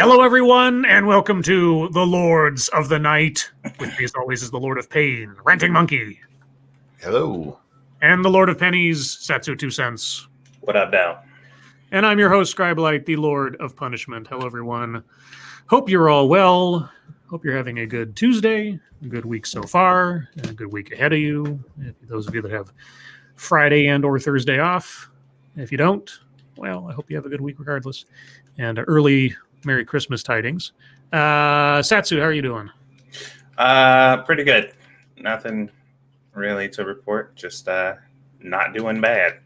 Hello, everyone, and welcome to the Lords of the Night. With me, as always, is the Lord of Pain, Ranting Monkey. Hello. And the Lord of Pennies, Satsu 2 cents. What up, now? And I'm your host, Scribe, the Lord of Punishment. Hello, everyone. Hope you're all well. Hope you're having a good Tuesday, a good week so far, and a good week ahead of you. Those of you that have Friday and or Thursday off. If you don't, well, I hope you have a good week regardless. And early Merry Christmas tidings. Satsu, how are you doing? Pretty good. Nothing really to report. Just not doing bad.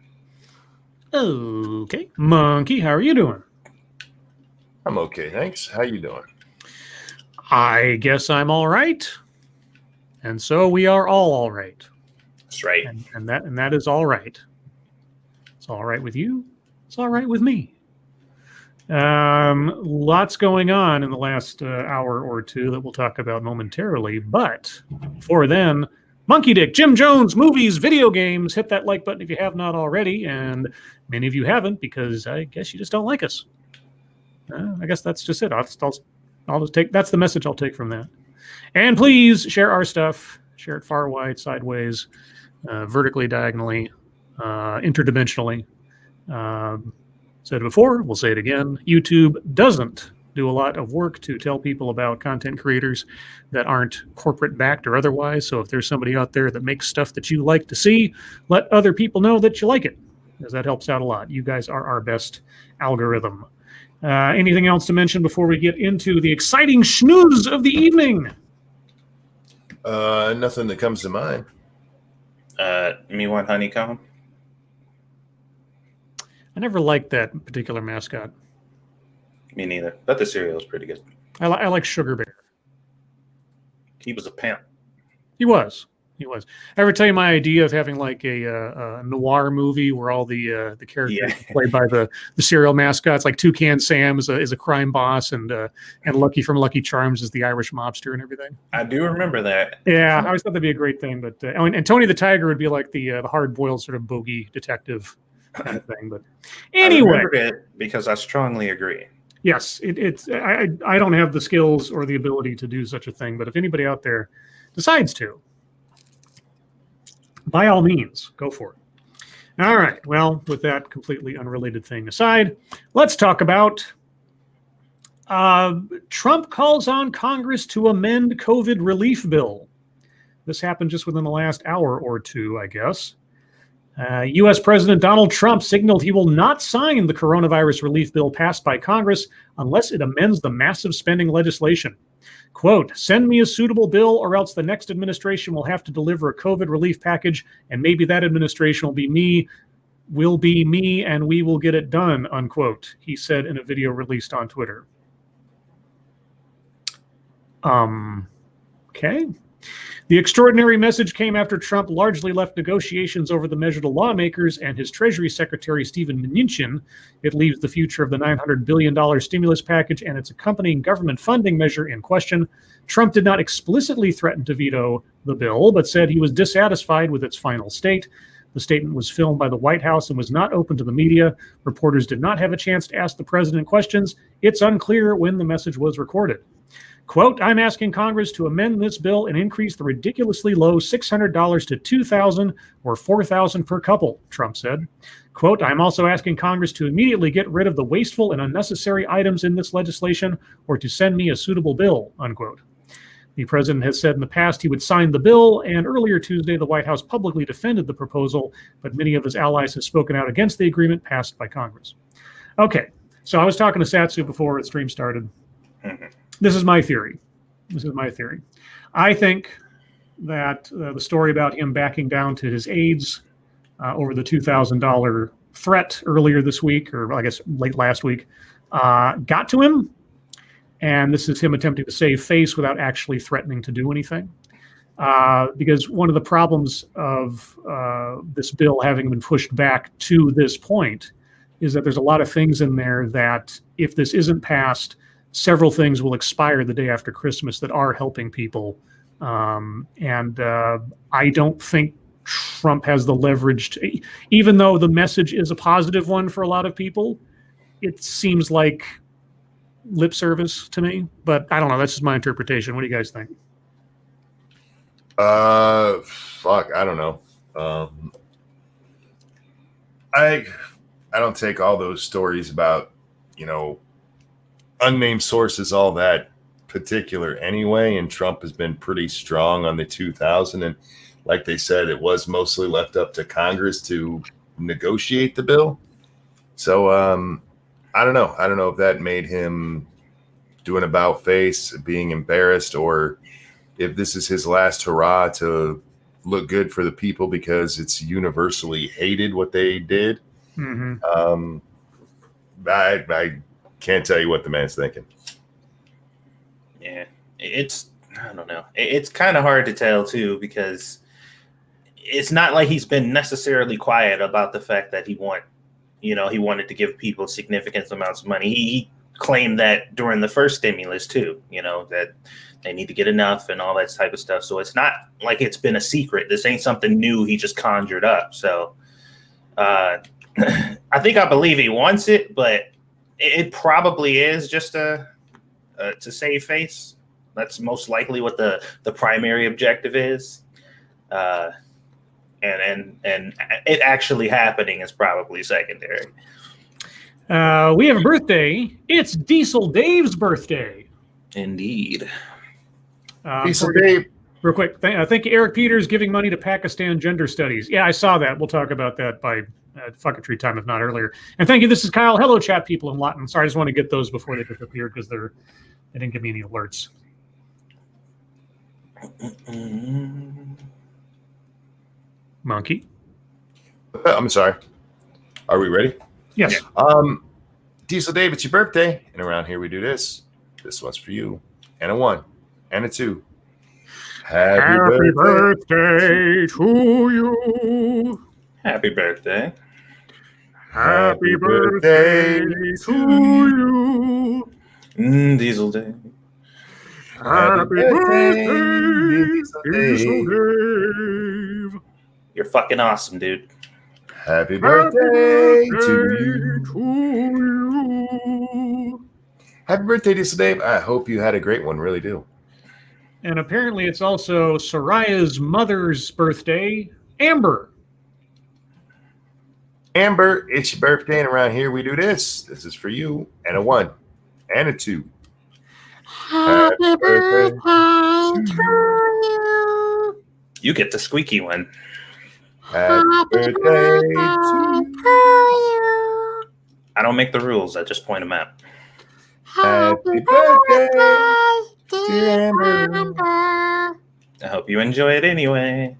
Okay. Monkey, how are you doing? I'm okay, thanks. How you doing? I guess I'm all right. And so we are all right. That's right. And that is all right. It's all right with you. It's all right with me. Lots going on in the last hour or two that we'll talk about momentarily. But before then, Monkey Dick, Jim Jones, movies, video games. Hit that like button if you have not already. And many of you haven't because I guess you just don't like us. I guess that's just it. I'll just take, that's the message I'll take from that. And please share our stuff. Share it far, wide, sideways, vertically, diagonally, interdimensionally. Said it before, we'll say it again. YouTube doesn't do a lot of work to tell people about content creators that aren't corporate backed or otherwise. So if there's somebody out there that makes stuff that you like to see, let other people know that you like it, because that helps out a lot. You guys are our best algorithm. Anything else to mention before we get into the exciting schmooze of the evening? Nothing that comes to mind. Me want honeycomb? I never liked that particular mascot. Me neither. But the cereal is pretty good. I like Sugar Bear. He was a pimp. He was. I ever tell you my idea of having like a noir movie where all the characters played by the cereal mascots, like Toucan Sam is a crime boss, and Lucky from Lucky Charms is the Irish mobster and everything. I do remember that. Yeah, I always thought that'd be a great thing. But and Tony the Tiger would be like the hard-boiled sort of bogey detective kind of thing. But anyway, I remembered it because I strongly agree. Yes, I don't have the skills or the ability to do such a thing, but if anybody out there decides to, by all means, go for it. All right. Well, with that completely unrelated thing aside, let's talk about Trump calls on Congress to amend COVID relief bill. This happened just within the last hour or two, I guess. U.S. President Donald Trump signaled he will not sign the coronavirus relief bill passed by Congress unless it amends the massive spending legislation. Quote, send me a suitable bill or else the next administration will have to deliver a COVID relief package, and maybe that administration will be me, and we will get it done, unquote, he said in a video released on Twitter. Okay. The extraordinary message came after Trump largely left negotiations over the measure to lawmakers and his Treasury Secretary, Steven Mnuchin. It leaves the future of the $900 billion stimulus package and its accompanying government funding measure in question. Trump did not explicitly threaten to veto the bill, but said he was dissatisfied with its final state. The statement was filmed by the White House and was not open to the media. Reporters did not have a chance to ask the president questions. It's unclear when the message was recorded. Quote, I'm asking Congress to amend this bill and increase the ridiculously low $600 to $2,000 or $4,000 per couple, Trump said. Quote, I'm also asking Congress to immediately get rid of the wasteful and unnecessary items in this legislation or to send me a suitable bill, unquote. The president has said in the past he would sign the bill, and earlier Tuesday, the White House publicly defended the proposal, but many of his allies have spoken out against the agreement passed by Congress. Okay, so I was talking to Satsu before the stream started. Mm-hmm. This is my theory. I think that the story about him backing down to his aides over the $2,000 threat earlier this week, or I guess late last week, got to him. And this is him attempting to save face without actually threatening to do anything. Because one of the problems of this bill having been pushed back to this point is that there's a lot of things in there that if this isn't passed, several things will expire the day after Christmas that are helping people. And I don't think Trump has the leverage to, even though the message is a positive one for a lot of people, it seems like lip service to me, but I don't know. That's just my interpretation. What do you guys think? Fuck, I don't know. I don't take all those stories about, unnamed sources all that particular anyway, and Trump has been pretty strong on the 2000, and like they said, it was mostly left up to Congress to negotiate the bill. So I don't know. I don't know if that made him do an about face, being embarrassed, or if this is his last hurrah to look good for the people because it's universally hated what they did. Mm-hmm. I can't tell you what the man's thinking. Yeah, I don't know. It's kind of hard to tell too, because it's not like he's been necessarily quiet about the fact that he wanted to give people significant amounts of money. He claimed that during the first stimulus too, that they need to get enough and all that type of stuff. So it's not like it's been a secret. This ain't something new he just conjured up. So I think I believe he wants it, but it probably is just to save face. That's most likely what the primary objective is. And it actually happening is probably secondary. We have a birthday. It's Diesel Dave's birthday. Indeed. Diesel Dave. Real quick, thank you, Eric Peters, giving money to Pakistan Gender Studies. Yeah, I saw that. We'll talk about that by fucketry time, if not earlier. And thank you. This is Kyle. Hello, chat people in Latin. Sorry, I just want to get those before they disappear because they didn't give me any alerts. Monkey. I'm sorry. Are we ready? Yes. Diesel Dave, it's your birthday, and around here we do this. This one's for you, and a 1, and a 2. Happy birthday to you. Happy birthday. Happy birthday to you. Diesel Day. Happy birthday, Diesel Dave. You're fucking awesome, dude. Happy birthday to you. Happy birthday, Diesel Dave. I hope you had a great one. Really do. And apparently it's also Soraya's mother's birthday, Amber. Amber, it's your birthday, and around here we do this. This is for you, and a 1, and a 2. Happy birthday to you. You get the squeaky one. Happy birthday to you. I don't make the rules. I just point them out. Happy birthday, dear Amber. I hope you enjoy it anyway.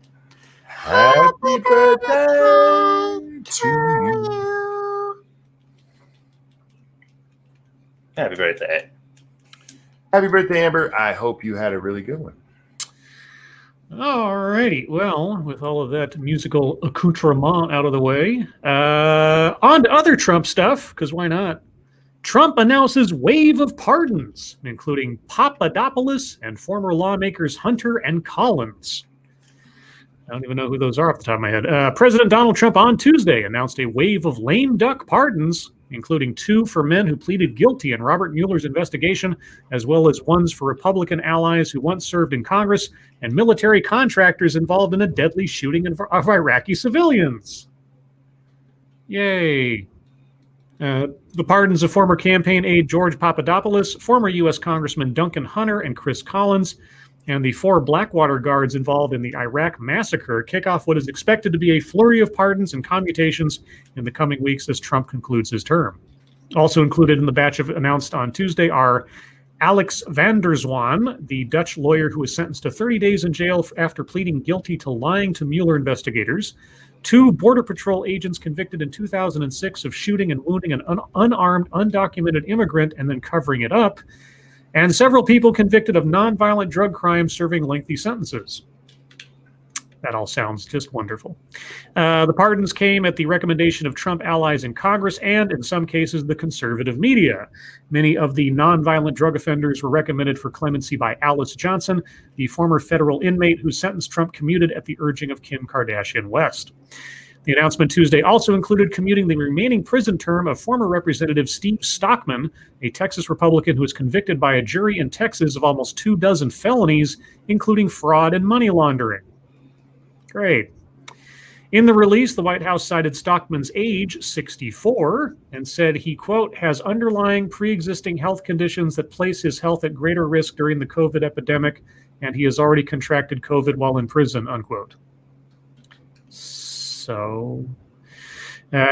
Happy birthday to you. you. Happy birthday. Happy birthday, Amber. I hope you had a really good one. All righty. Well, with all of that musical accoutrement out of the way, on to other Trump stuff, because why not? Trump announces wave of pardons, including Papadopoulos and former lawmakers Hunter and Collins. I don't even know who those are off the top of my head. President Donald Trump on Tuesday announced a wave of lame duck pardons, including 2 for men who pleaded guilty in Robert Mueller's investigation, as well as ones for Republican allies who once served in Congress and military contractors involved in a deadly shooting of Iraqi civilians. Yay. The pardons of former campaign aide George Papadopoulos, former U.S. Congressman Duncan Hunter and Chris Collins, and the 4 Blackwater guards involved in the Iraq massacre kick off what is expected to be a flurry of pardons and commutations in the coming weeks as Trump concludes his term. Also included in the batch announced on Tuesday are Alex van der Zwaan, the Dutch lawyer who was sentenced to 30 days in jail after pleading guilty to lying to Mueller investigators, 2 Border Patrol agents convicted in 2006 of shooting and wounding an unarmed, undocumented immigrant and then covering it up, and several people convicted of nonviolent drug crimes serving lengthy sentences. That all sounds just wonderful. The pardons came at the recommendation of Trump allies in Congress and, in some cases, the conservative media. Many of the nonviolent drug offenders were recommended for clemency by Alice Johnson, the former federal inmate whose sentence Trump commuted at the urging of Kim Kardashian West. The announcement Tuesday also included commuting the remaining prison term of former Representative Steve Stockman, a Texas Republican who was convicted by a jury in Texas of almost 24 felonies, including fraud and money laundering. Great. In the release, the White House cited Stockman's age, 64, and said he, quote, has underlying pre-existing health conditions that place his health at greater risk during the COVID epidemic, and he has already contracted COVID while in prison, unquote. So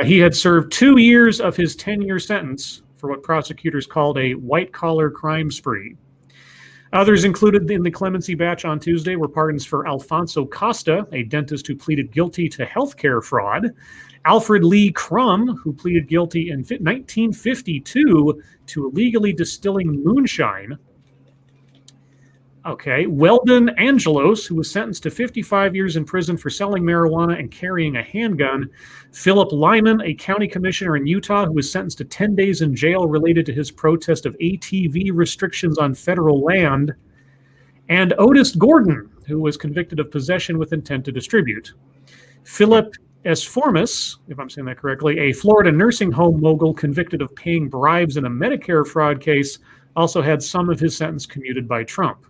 he had served 2 years of his 10-year sentence for what prosecutors called a white-collar crime spree. Others included in the clemency batch on Tuesday were pardons for Alfonso Costa, a dentist who pleaded guilty to healthcare fraud, Alfred Lee Crum, who pleaded guilty in 1952 to illegally distilling moonshine. Okay, Weldon Angelos, who was sentenced to 55 years in prison for selling marijuana and carrying a handgun. Philip Lyman, a county commissioner in Utah, who was sentenced to 10 days in jail related to his protest of ATV restrictions on federal land. And Otis Gordon, who was convicted of possession with intent to distribute. Philip Esformis, if I'm saying that correctly, a Florida nursing home mogul convicted of paying bribes in a Medicare fraud case, also had some of his sentence commuted by Trump.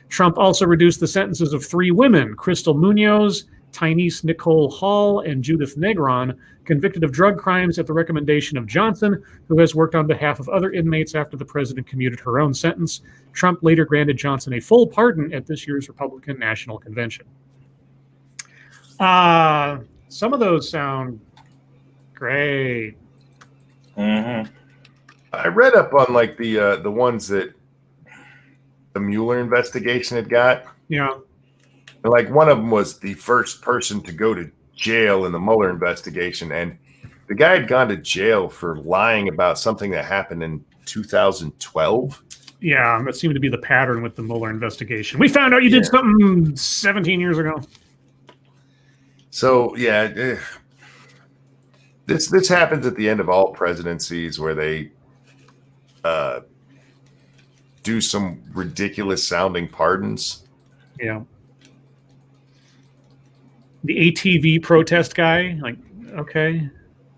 Trump also reduced the sentences of 3 women, Crystal Munoz, Tyneese Nicole Hall, and Judith Negron, convicted of drug crimes at the recommendation of Johnson, who has worked on behalf of other inmates after the president commuted her own sentence. Trump later granted Johnson a full pardon at this year's Republican National Convention. Some of those sound great. Mm-hmm. I read up on like the ones that the Mueller investigation had got. Yeah. And like one of them was the first person to go to jail in the Mueller investigation. And the guy had gone to jail for lying about something that happened in 2012. Yeah, that seemed to be the pattern with the Mueller investigation. We found out you did something 17 years ago. So, yeah, this happens at the end of all presidencies where they do some ridiculous sounding pardons. Yeah. The ATV protest guy, like, okay.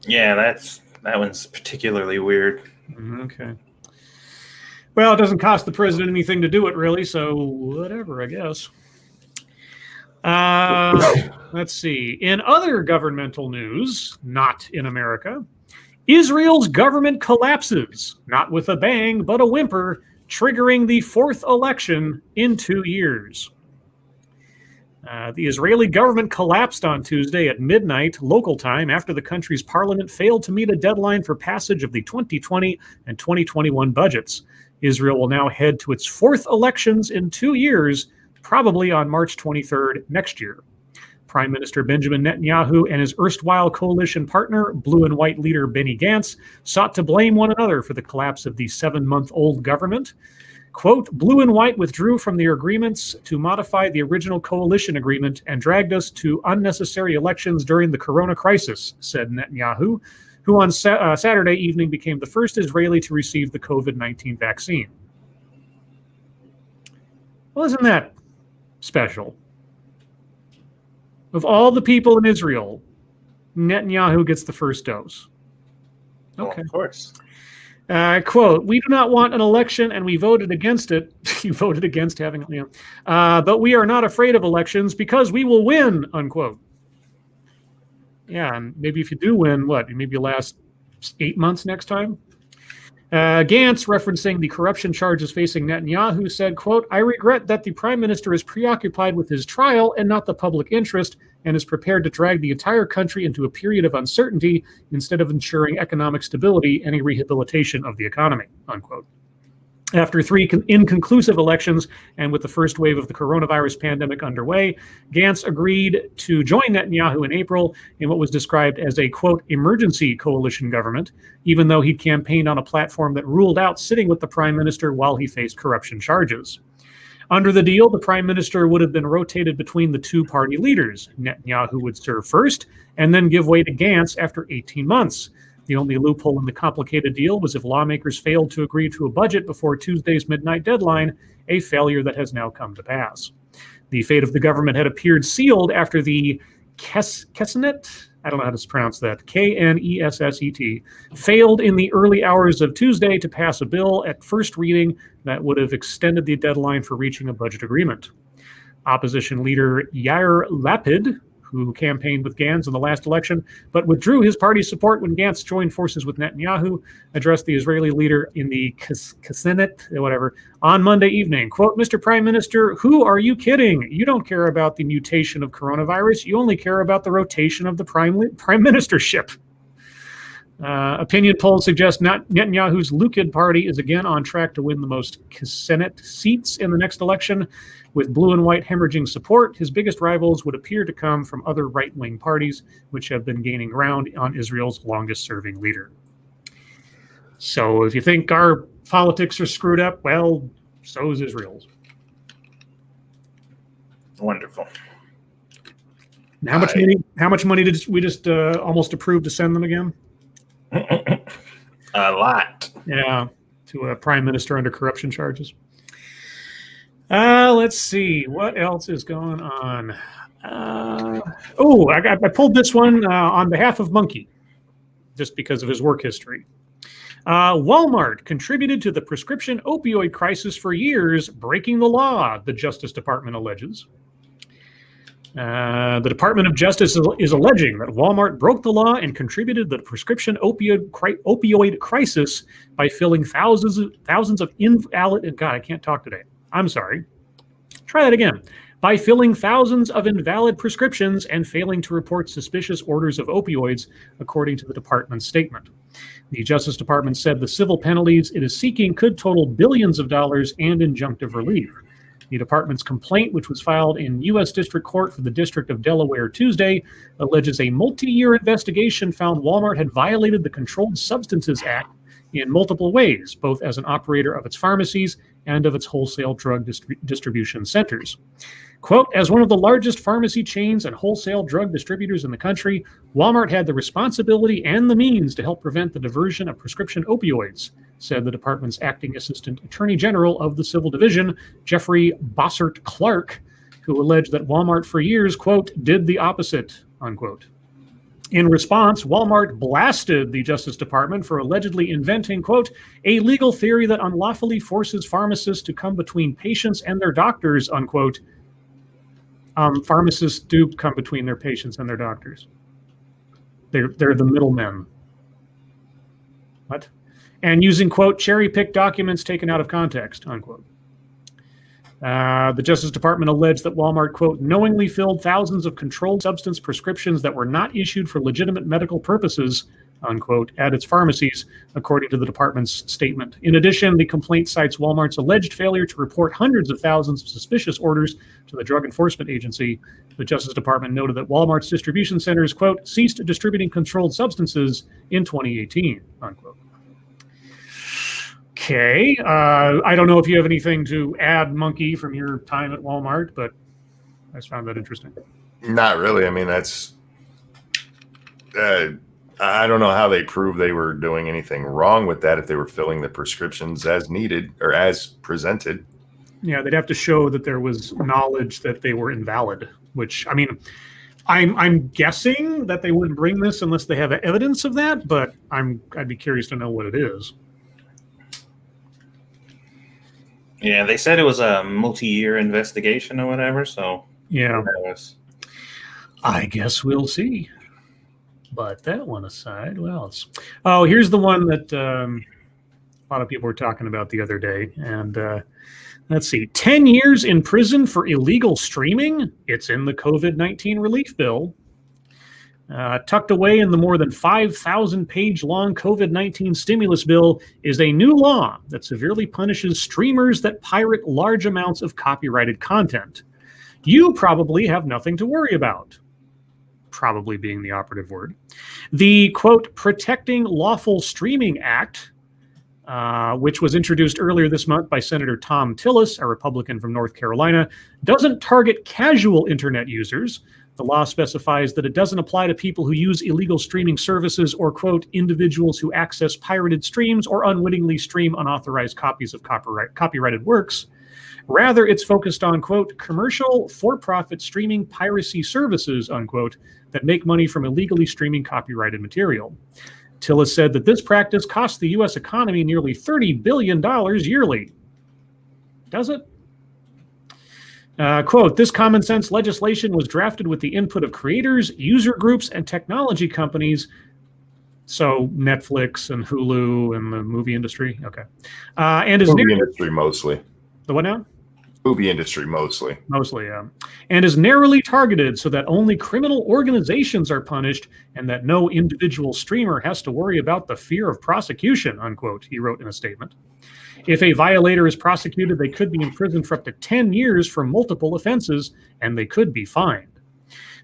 Yeah, that one's particularly weird. Okay. Well, it doesn't cost the president anything to do it, really, so whatever, I guess. Let's see. In other governmental news, not in America, Israel's government collapses, not with a bang, but a whimper, triggering the 4th election in 2 years. The Israeli government collapsed on Tuesday at midnight local time after the country's parliament failed to meet a deadline for passage of the 2020 and 2021 budgets. Israel will now head to its 4th elections in 2 years, probably on March 23rd next year. Prime Minister Benjamin Netanyahu and his erstwhile coalition partner, blue and white leader Benny Gantz, sought to blame one another for the collapse of the 7-month-old government. Quote, blue and white withdrew from their agreements to modify the original coalition agreement and dragged us to unnecessary elections during the corona crisis, said Netanyahu, who on Saturday evening became the first Israeli to receive the COVID-19 vaccine. Well, isn't that special? Of all the people in Israel, Netanyahu gets the first dose. Okay. Well, of course. Quote, we do not want an election and we voted against it. You voted against having it, but we are not afraid of elections because we will win, unquote. Yeah, and maybe if you do win, maybe you last 8 months next time? Gantz, referencing the corruption charges facing Netanyahu, said, quote, I regret that the prime minister is preoccupied with his trial and not the public interest and is prepared to drag the entire country into a period of uncertainty instead of ensuring economic stability and a rehabilitation of the economy, unquote. After 3 inconclusive elections and with the first wave of the coronavirus pandemic underway, Gantz agreed to join Netanyahu in April in what was described as a, quote, emergency coalition government, even though he campaigned on a platform that ruled out sitting with the prime minister while he faced corruption charges. Under the deal, the prime minister would have been rotated between the 2 party leaders. Netanyahu would serve first and then give way to Gantz after 18 months. The only loophole in the complicated deal was if lawmakers failed to agree to a budget before Tuesday's midnight deadline, a failure that has now come to pass. The fate of the government had appeared sealed after the Knesset, I don't know how to pronounce that, Knesset, failed in the early hours of Tuesday to pass a bill at first reading that would have extended the deadline for reaching a budget agreement. Opposition leader Yair Lapid, who campaigned with Gantz in the last election, but withdrew his party's support when Gantz joined forces with Netanyahu, addressed the Israeli leader in the Knesset, on Monday evening. Quote, Mr. Prime Minister, who are you kidding? You don't care about the mutation of coronavirus. You only care about the rotation of the prime ministership. Opinion polls suggest Netanyahu's Likud party is again on track to win the most Knesset seats in the next election. With blue and white hemorrhaging support, his biggest rivals would appear to come from other right-wing parties, which have been gaining ground on Israel's longest-serving leader. So if you think our politics are screwed up, well, so is Israel's. Wonderful. And how much money did we just almost approve to send them again? A lot. Yeah, to a prime minister under corruption charges. Let's see. What else is going on? I pulled this one on behalf of Monkey, just because of his work history. Walmart contributed to the prescription opioid crisis for years, breaking the law, the Justice Department alleges. The Department of Justice is alleging that Walmart broke the law and contributed to the prescription opioid crisis by filling thousands of invalid... God, I can't talk today. I'm sorry. Try that again. By filling thousands of invalid prescriptions and failing to report suspicious orders of opioids, according to the department's statement. The Justice Department said the civil penalties it is seeking could total billions of dollars and injunctive relief. The department's complaint, which was filed in U.S. District Court for the District of Delaware Tuesday, alleges a multi-year investigation found Walmart had violated the Controlled Substances Act in multiple ways, both as an operator of its pharmacies and of its wholesale drug distribution centers. Quote, as one of the largest pharmacy chains and wholesale drug distributors in the country, Walmart had the responsibility and the means to help prevent the diversion of prescription opioids, said the department's acting assistant attorney general of the civil division, Jeffrey Bossert Clark, who alleged that Walmart for years, quote, did the opposite, unquote. In response, Walmart blasted the Justice Department for allegedly inventing, quote, a legal theory that unlawfully forces pharmacists to come between patients and their doctors, unquote. Pharmacists do come between their patients and their doctors. They're the middlemen. What? And using, quote, cherry-picked documents taken out of context, unquote. The Justice Department alleged that Walmart, quote, knowingly filled thousands of controlled substance prescriptions that were not issued for legitimate medical purposes, unquote, at its pharmacies, according to the department's statement. In addition, the complaint cites Walmart's alleged failure to report hundreds of thousands of suspicious orders to the Drug Enforcement Agency. The Justice Department noted that Walmart's distribution centers, quote, ceased distributing controlled substances in 2018, unquote. Okay. I don't know if you have anything to add, Monkey, from your time at Walmart, but I just found that interesting. Not really. I mean, that's... I don't know how they proved they were doing anything wrong with that if they were filling the prescriptions as needed or as presented. Yeah, they'd have to show that there was knowledge that they were invalid, which, I mean, I'm guessing that they wouldn't bring this unless they have evidence of that, but I'd be curious to know what it is. Yeah, they said it was a multi-year investigation or whatever, so... Yeah. I guess we'll see. But that one aside, what else? Oh, here's the one that a lot of people were talking about the other day. And let's see, 10 years in prison for illegal streaming? It's in the COVID-19 relief bill. Tucked away in the more than 5,000-page long COVID-19 stimulus bill is a new law that severely punishes streamers that pirate large amounts of copyrighted content. You probably have nothing to worry about. Probably being the operative word. The, quote, Protecting Lawful Streaming Act, which was introduced earlier this month by Senator Tom Tillis, a Republican from North Carolina, doesn't target casual internet users. The law specifies that it doesn't apply to people who use illegal streaming services or, quote, individuals who access pirated streams or unwittingly stream unauthorized copies of copyrighted works. Rather, it's focused on, quote, commercial for-profit streaming piracy services, unquote, that make money from illegally streaming copyrighted material. Tillis said that this practice costs the U.S. economy nearly $30 billion yearly. Does it? Quote, this common sense legislation was drafted with the input of creators, user groups, and technology companies. So Netflix and Hulu and the movie industry. Okay. And is movie industry mostly. The what now? Movie industry mostly. Mostly, yeah. And is narrowly targeted so that only criminal organizations are punished and that no individual streamer has to worry about the fear of prosecution, unquote, he wrote in a statement. If a violator is prosecuted, they could be imprisoned for up to 10 years for multiple offenses, and they could be fined.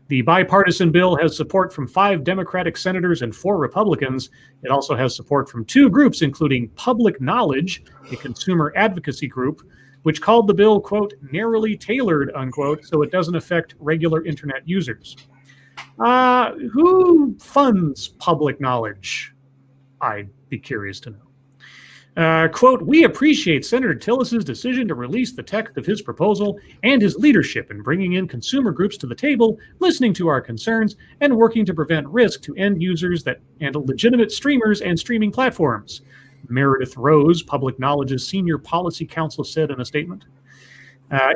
The bipartisan bill has support from 5 Democratic senators and 4 Republicans. It also has support from 2 groups, including Public Knowledge, a consumer advocacy group, which called the bill, quote, narrowly tailored, unquote, so it doesn't affect regular internet users. Who funds Public Knowledge? I'd be curious to know. Quote, we appreciate Senator Tillis's decision to release the text of his proposal and his leadership in bringing in consumer groups to the table, listening to our concerns, and working to prevent risk to end users and legitimate streamers and streaming platforms. Meredith Rose, Public Knowledge's senior policy counsel, said in a statement.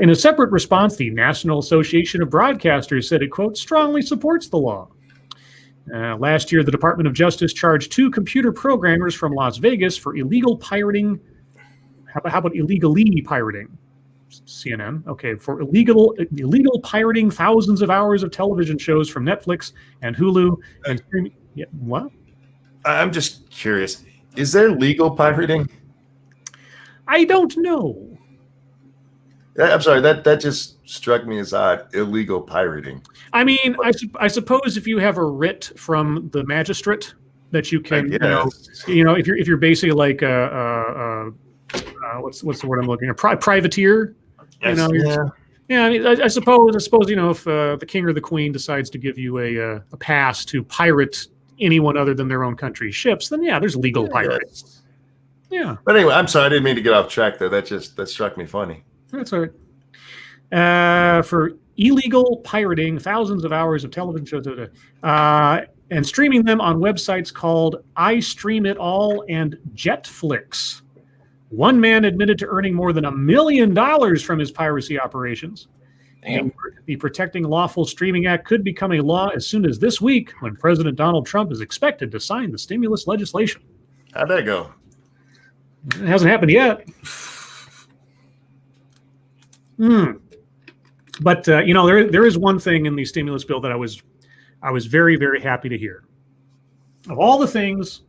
In a separate response, the National Association of Broadcasters said it, quote, strongly supports the law. Last year, the Department of Justice charged 2 computer programmers from Las Vegas for illegal pirating. How about illegally pirating? CNN. Okay, for illegal pirating thousands of hours of television shows from Netflix and Hulu and streaming. Yeah, what? I'm just curious. Is there legal pirating? I don't know. I'm sorry, that just struck me as odd. Illegal pirating. I mean, I suppose if you have a writ from the magistrate that you can, if you're basically like what's the word I'm looking at? Privateer. Yes. Yeah. I mean, I suppose if the king or the queen decides to give you a pass to pirate anyone other than their own country's ships, then yeah, there's legal pirating. Yeah. But anyway, I'm sorry, I didn't mean to get off track there. That struck me funny. That's all right. For illegal pirating thousands of hours of television shows and streaming them on websites called I Stream It All and Jetflix. One man admitted to earning more than $1 million from his piracy operations. Damn. The Protecting Lawful Streaming Act could become a law as soon as this week, when President Donald Trump is expected to sign the stimulus legislation. How'd that go? It hasn't happened yet. But there is one thing in the stimulus bill that I was very, very happy to hear. Of all the things,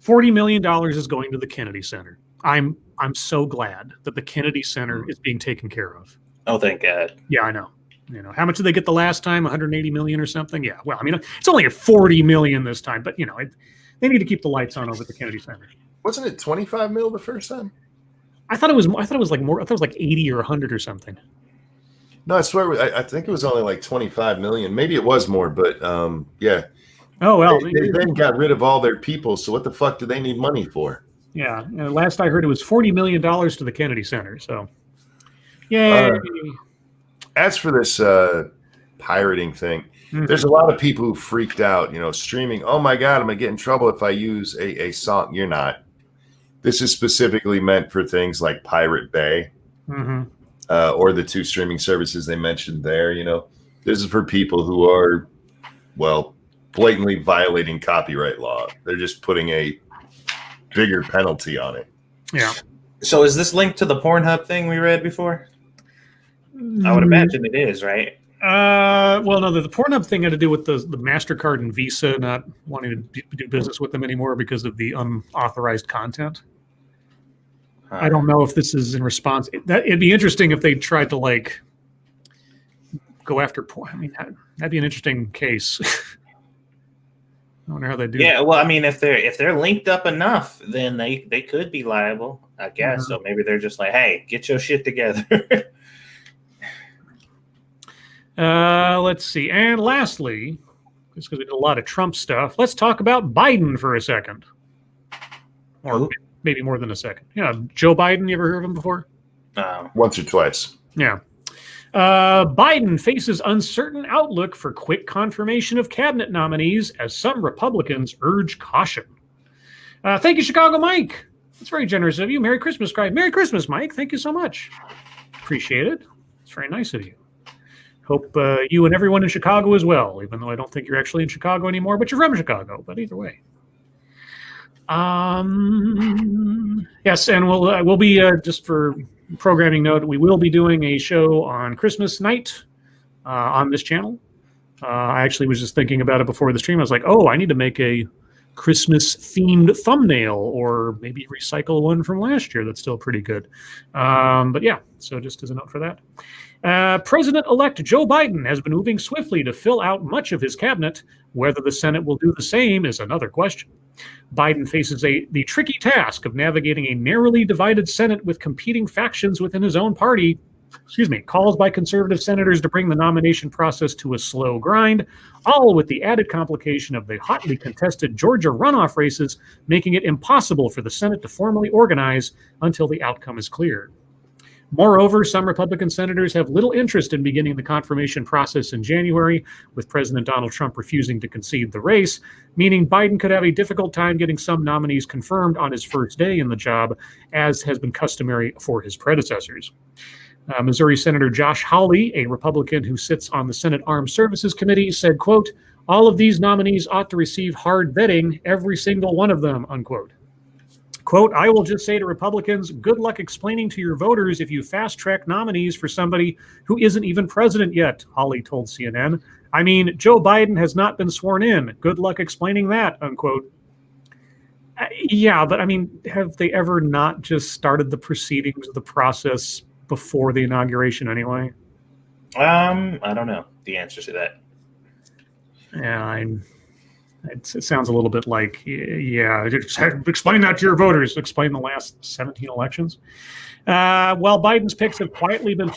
$40 million is going to the Kennedy Center. I'm so glad that the Kennedy Center is being taken care of. Oh, thank God. Yeah, I know. How much did they get the last time? 180 million or something? Yeah. Well, I mean, it's only at 40 million this time, but they need to keep the lights on over at the Kennedy Center. Wasn't it 25 mil the first time? I thought it was like more. I thought it was like 80 or 100 or something. No, I swear. I think it was only like 25 million. Maybe it was more, but yeah. Oh well. They then got rid of all their people. So what the fuck do they need money for? Yeah. Last I heard, it was $40 million to the Kennedy Center. So, yay. As for this pirating thing, there's a lot of people who freaked out. Streaming. Oh my God, I'm gonna get in trouble if I use a song. You're not. This is specifically meant for things like Pirate Bay, or the 2 streaming services they mentioned there. This is for people who are, blatantly violating copyright law. They're just putting a bigger penalty on it. Yeah. So is this linked to the Pornhub thing we read before? I would imagine it is, right? Well, no, the Pornhub thing had to do with the MasterCard and Visa not wanting to do business with them anymore because of the unauthorized content. I don't know if this is in response. It'd be interesting if they tried to go after porn. I mean, that'd be an interesting case. I wonder how they do. Yeah, well, I mean, if they're linked up enough, then they could be liable, I guess. So maybe they're just like, hey, get your shit together. Let's see. And lastly, just because we did a lot of Trump stuff, let's talk about Biden for a second. Or maybe more than a second. Joe Biden, you ever heard of him before? Once or twice. Yeah. Biden faces uncertain outlook for quick confirmation of cabinet nominees as some Republicans urge caution. Thank you, Chicago Mike. That's very generous of you. Merry Christmas, Scribe. Merry Christmas, Mike. Thank you so much. Appreciate it. It's very nice of you. Hope you and everyone in Chicago as well, even though I don't think you're actually in Chicago anymore, but you're from Chicago. But either way. Yes, and we'll be, just for programming note, we will be doing a show on Christmas night on this channel. I actually was just thinking about it before the stream. I was like, oh, I need to make a Christmas-themed thumbnail, or maybe recycle one from last year that's still pretty good. But yeah, so just as a note for that. President-elect Joe Biden has been moving swiftly to fill out much of his cabinet. Whether the Senate will do the same is another question. Biden faces the tricky task of navigating a narrowly divided Senate with competing factions within his own party. Calls by conservative senators to bring the nomination process to a slow grind, all with the added complication of the hotly contested Georgia runoff races, making it impossible for the Senate to formally organize until the outcome is clear. Moreover, some Republican senators have little interest in beginning the confirmation process in January, with President Donald Trump refusing to concede the race, meaning Biden could have a difficult time getting some nominees confirmed on his first day in the job, as has been customary for his predecessors. Missouri Senator Josh Hawley, a Republican who sits on the Senate Armed Services Committee, said, quote, "All of these nominees ought to receive hard vetting, every single one of them," unquote. Quote, "I will just say to Republicans, good luck explaining to your voters if you fast-track nominees for somebody who isn't even president yet," Hawley told CNN. "I mean, Joe Biden has not been sworn in. Good luck explaining that," unquote. Yeah, but I mean, have they ever not just started the proceedings of the process before the inauguration anyway? I don't know the answer to that. Yeah, it sounds a little bit like, yeah, explain that to your voters. Explain the last 17 elections. While Biden's picks have quietly been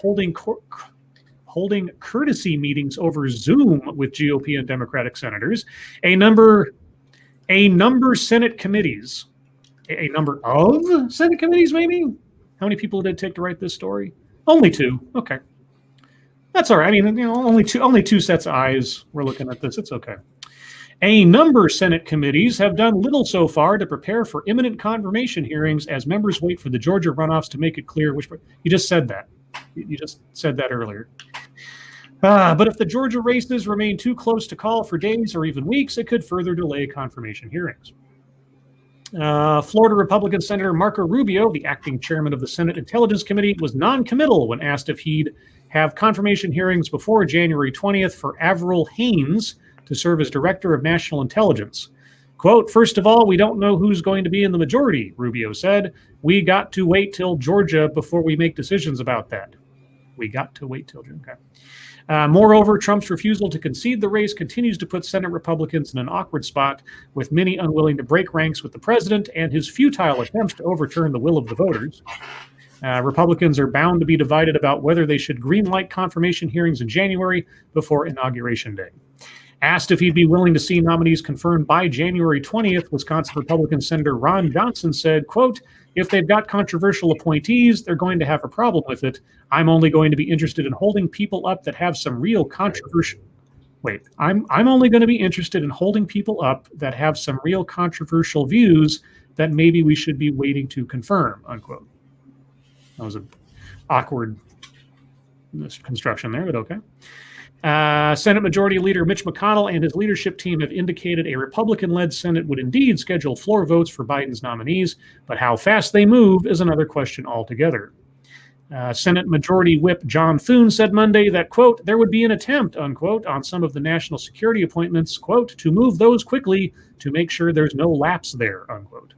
holding courtesy meetings over Zoom with GOP and Democratic senators, a number of Senate committees, maybe? How many people did it take to write this story? Only 2. Okay. That's all right. I mean, only two sets of eyes were looking at this. It's okay. A number of Senate committees have done little so far to prepare for imminent confirmation hearings as members wait for the Georgia runoffs to make it clear which. You just said that. You just said that earlier. But if the Georgia races remain too close to call for days or even weeks, it could further delay confirmation hearings. Florida Republican Senator Marco Rubio, the acting chairman of the Senate Intelligence Committee, was non-committal when asked if he'd have confirmation hearings before January 20th for Avril Haines to serve as Director of National Intelligence. Quote, "First of all, we don't know who's going to be in the majority," Rubio said. "We got to wait till Georgia before we make decisions about that." We got to wait till Georgia. Okay. Moreover, Trump's refusal to concede the race continues to put Senate Republicans in an awkward spot, with many unwilling to break ranks with the president and his futile attempts to overturn the will of the voters. Republicans are bound to be divided about whether they should greenlight confirmation hearings in January before Inauguration Day. Asked if he'd be willing to see nominees confirmed by January 20th, Wisconsin Republican Senator Ron Johnson said, quote, "If they've got controversial appointees, they're going to have a problem with it. I'm only going to be interested in holding people up that have some real controversial..." I'm only going to be interested in holding people up that have some real controversial views that maybe we should be waiting to confirm, unquote. That was an awkward construction there, but okay. Senate Majority Leader Mitch McConnell and his leadership team have indicated a Republican-led Senate would indeed schedule floor votes for Biden's nominees, but how fast they move is another question altogether. Senate Majority Whip John Thune said Monday that, quote, "There would be an attempt," unquote, on some of the national security appointments, quote, "to move those quickly to make sure there's no lapse there," unquote.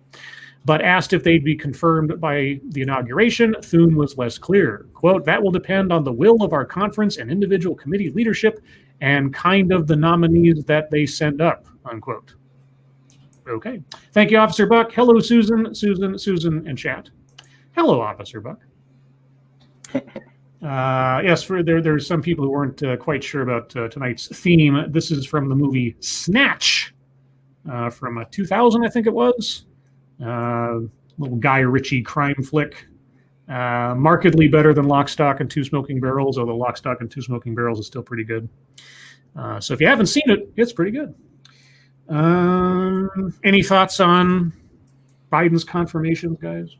But asked if they'd be confirmed by the inauguration, Thune was less clear. Quote, "That will depend on the will of our conference and individual committee leadership and kind of the nominees that they send up," unquote. Okay. Thank you, Officer Buck. Hello, Susan, and chat. Hello, Officer Buck. Yes, there's some people who weren't quite sure about tonight's theme. This is from the movie Snatch from 2000, I think it was. Little Guy Ritchie crime flick. Markedly better than Lock, Stock, and Two Smoking Barrels, although Lock, Stock, and Two Smoking Barrels is still pretty good. So if you haven't seen it, it's pretty good. Any thoughts on Biden's confirmations, guys?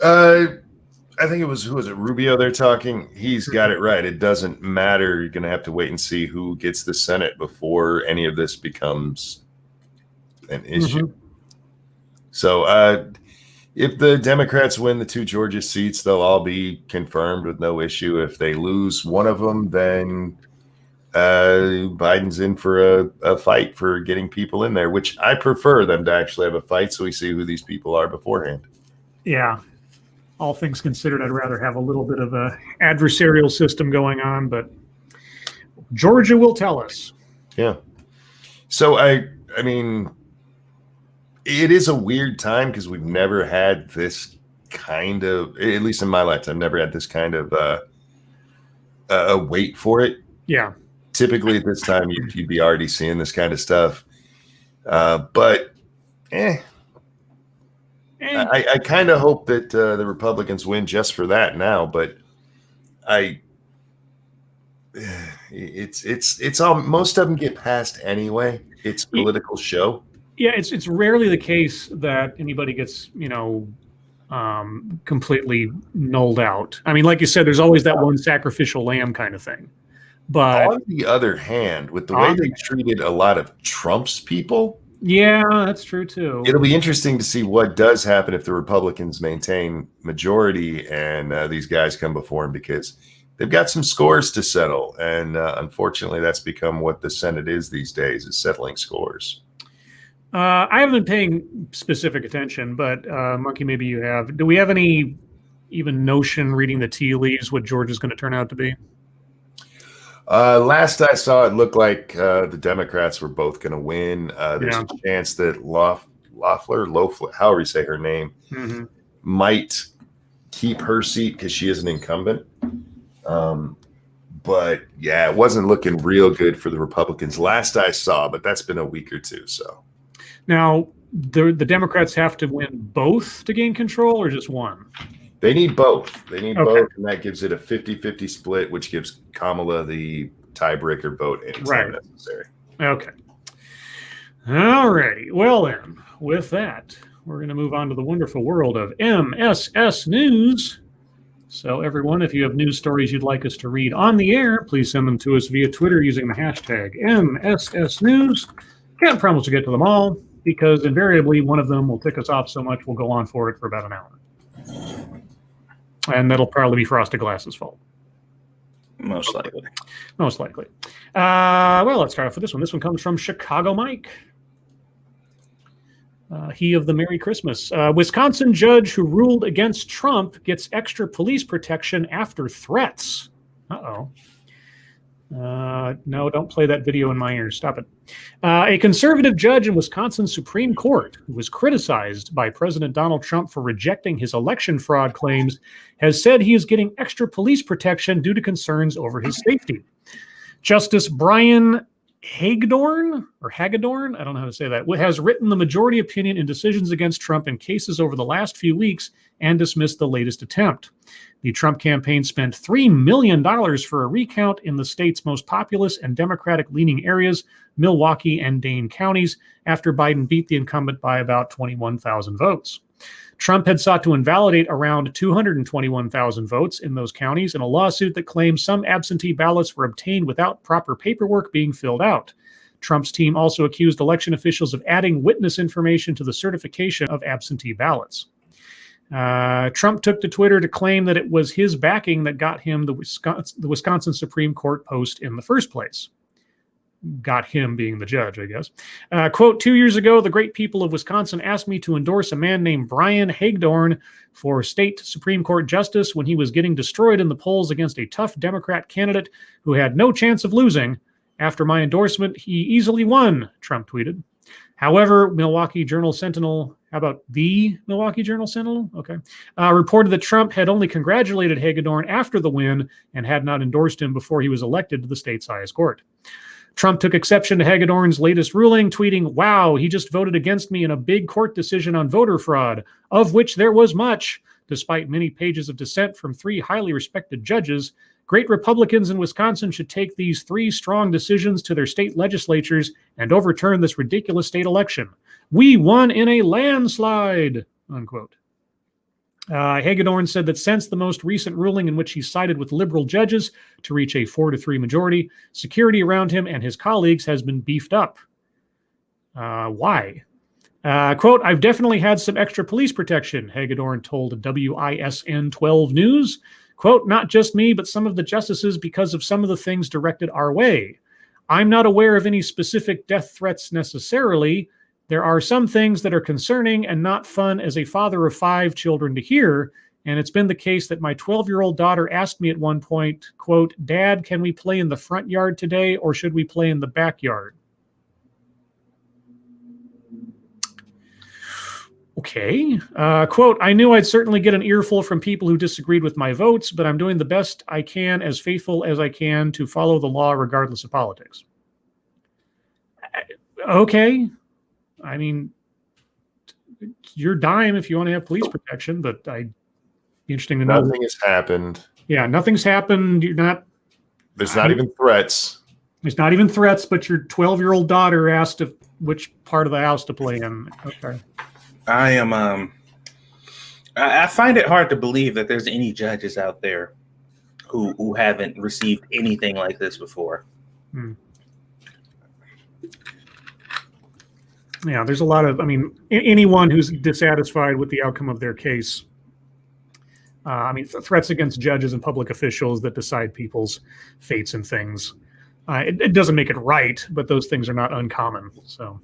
I think it was, who was it, Rubio they're talking. He's got it right. It doesn't matter. You're going to have to wait and see who gets the Senate before any of this becomes an issue. So if the Democrats win the 2 Georgia seats, they'll all be confirmed with no issue. If they lose one of them, then Biden's in for a fight for getting people in there, which I prefer them to actually have a fight so we see who these people are beforehand. Yeah. All things considered, I'd rather have a little bit of a adversarial system going on, but Georgia will tell us. Yeah. So I mean, it is a weird time because we've never had this kind of, at least in my lifetime, never had this kind of a wait for it. Yeah. Typically at this time, you'd be already seeing this kind of stuff. But I kind of hope that the Republicans win just for that now, but it's all, most of them get passed anyway. It's political show. Yeah, it's rarely the case that anybody gets, completely nulled out. I mean, like you said, there's always that one sacrificial lamb kind of thing. But on the other hand, with the way they treated a lot of Trump's people, yeah, that's true too. It'll be interesting to see what does happen if the Republicans maintain majority and these guys come before them, because they've got some scores to settle. And unfortunately, that's become what the Senate is these days, is settling scores. I haven't been paying specific attention, but Monkey, maybe you have. Do we have any even notion, reading the tea leaves, what Georgia's going to turn out to be? Last I saw, it looked like the Democrats were both going to win. There's a chance that Loeffler, however you say her name, might keep her seat because she is an incumbent. But yeah, it wasn't looking real good for the Republicans last I saw, but that's been a week or two. So now the Democrats have to win both to gain control, or just one? They need both. They need both, and that gives it a 50-50 split, which gives Kamala the tiebreaker vote anytime necessary. Okay. All righty. Well, then, with that, we're going to move on to the wonderful world of MSS News. So, everyone, if you have news stories you'd like us to read on the air, please send them to us via Twitter using the hashtag MSS News. Can't promise to get to them all, because invariably one of them will tick us off so much we'll go on for it for about an hour. And that'll probably be Frosted Glass's fault. Most likely. Most likely. Well, let's start off with this one. This one comes from Chicago Mike. He of the Merry Christmas. Wisconsin judge who ruled against Trump gets extra police protection after threats. Uh-oh. No, don't play that video in my ears. Stop it. A conservative judge in Wisconsin Supreme Court, who was criticized by President Donald Trump for rejecting his election fraud claims, has said he is getting extra police protection due to concerns over his safety. Justice Brian Hagedorn, I don't know how to say that, has written the majority opinion in decisions against Trump in cases over the last few weeks and dismissed the latest attempt. The Trump campaign spent $3 million for a recount in the state's most populous and Democratic-leaning areas, Milwaukee and Dane counties, after Biden beat the incumbent by about 21,000 votes. Trump had sought to invalidate around 221,000 votes in those counties in a lawsuit that claims some absentee ballots were obtained without proper paperwork being filled out. Trump's team also accused election officials of adding witness information to the certification of absentee ballots. Trump took to Twitter to claim that it was his backing that got him the Wisconsin Supreme Court post in the first place. Got him being the judge, I guess. Quote, 2 years ago, the great people of Wisconsin asked me to endorse a man named Brian Hagedorn for state Supreme Court justice when he was getting destroyed in the polls against a tough Democrat candidate who had no chance of losing. After my endorsement, he easily won, Trump tweeted. However, Milwaukee Journal Sentinel, how about the Milwaukee Journal Sentinel? Okay. Reported that Trump had only congratulated Hagedorn after the win and had not endorsed him before he was elected to the state's highest court. Trump took exception to Hagedorn's latest ruling, tweeting, "Wow, he just voted against me in a big court decision on voter fraud, of which there was much. despite many pages of dissent from 3 highly respected judges. Great Republicans in Wisconsin should take these 3 strong decisions to their state legislatures and overturn this ridiculous state election. We won in a landslide, unquote. Hagedorn said that since the most recent ruling in which he sided with liberal judges to reach a 4-3 majority, security around him and his colleagues has been beefed up. Why? Quote, I've definitely had some extra police protection, Hagedorn told WISN 12 News. Quote, not just me, but some of the justices because of some of the things directed our way. I'm not aware of any specific death threats necessarily. There are some things that are concerning and not fun as a father of 5 children to hear, and it's been the case that my 12-year-old daughter asked me at one point, quote, Dad, can we play in the front yard today or should we play in the backyard? Okay. Quote, I knew I'd certainly get an earful from people who disagreed with my votes, but I'm doing the best I can, as faithful as I can, to follow the law regardless of politics. Okay. I mean, your dime if you want to have police protection, but I'd be interesting to know. Nothing has happened. Yeah, nothing's happened. There's not even threats. There's not even threats, but your 12-year-old daughter asked which part of the house to play in. Okay. I find it hard to believe that there's any judges out there who haven't received anything like this before. Yeah, there's a lot of, anyone who's dissatisfied with the outcome of their case. Threats against judges and public officials that decide people's fates and things. It doesn't make it right, but those things are not uncommon. So,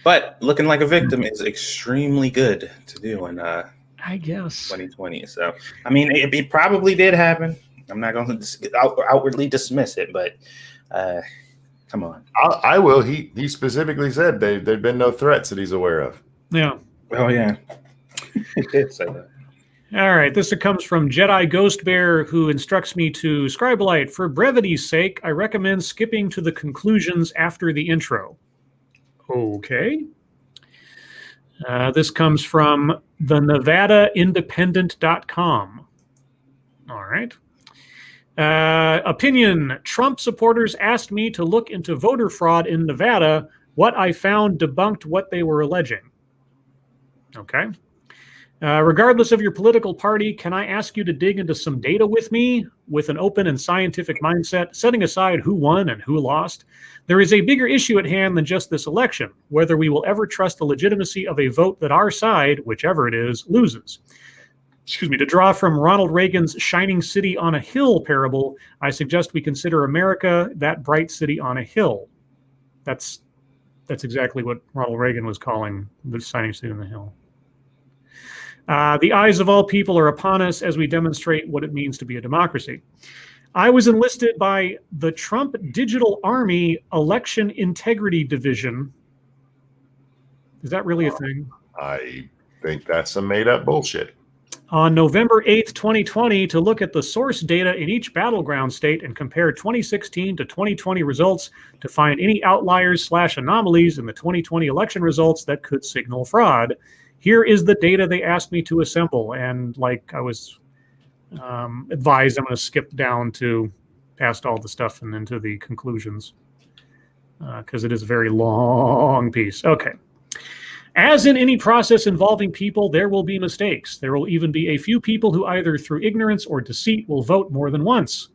but looking like a victim is extremely good to do in I guess 2020. So, it probably did happen. I'm not going to outwardly dismiss it, but come on. I will. He specifically said there'd been no threats that he's aware of. Yeah. Oh, yeah. He did say that. All right. This comes from Jedi Ghost Bear, who instructs me to Scribe. For brevity's sake, I recommend skipping to the conclusions after the intro. Okay. This comes from the NevadaIndependent.com. All right. Opinion. Trump supporters asked me to look into voter fraud in Nevada. What I found debunked what they were alleging. Okay. Regardless of your political party, can I ask you to dig into some data with me with an open and scientific mindset, setting aside who won and who lost? There is a bigger issue at hand than just this election, whether we will ever trust the legitimacy of a vote that our side, whichever it is, loses. To draw from Ronald Reagan's Shining City on a Hill parable, I suggest we consider America that bright city on a hill. That's exactly what Ronald Reagan was calling the Shining City on the Hill. The eyes of all people are upon us as we demonstrate what it means to be a democracy. I was enlisted by the Trump Digital Army Election Integrity Division. Is that really a thing? I think that's some made-up bullshit. On November 8th, 2020, to look at the source data in each battleground state and compare 2016 to 2020 results to find any outliers/anomalies in the 2020 election results that could signal fraud. Here is the data they asked me to assemble, and like I was advised, I'm going to skip down to past all the stuff and into the conclusions because it is a very long piece. Okay. As in any process involving people, there will be mistakes. There will even be a few people who either through ignorance or deceit will vote more than once.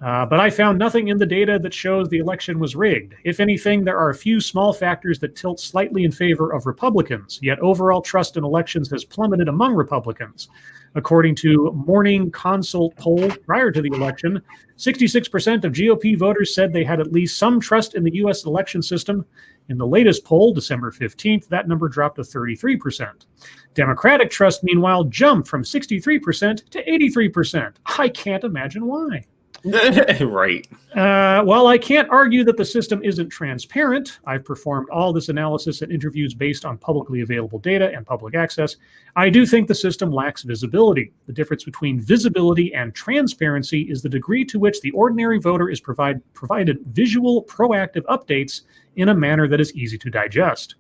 But I found nothing in the data that shows the election was rigged. If anything, there are a few small factors that tilt slightly in favor of Republicans, yet overall trust in elections has plummeted among Republicans. According to Morning Consult poll prior to the election, 66% of GOP voters said they had at least some trust in the U.S. election system. In the latest poll, December 15th, that number dropped to 33%. Democratic trust, meanwhile, jumped from 63% to 83%. I can't imagine why. Right. While I can't argue that the system isn't transparent, I've performed all this analysis and interviews based on publicly available data and public access. I do think the system lacks visibility. The difference between visibility and transparency is the degree to which the ordinary voter is provided visual, proactive updates in a manner that is easy to digest.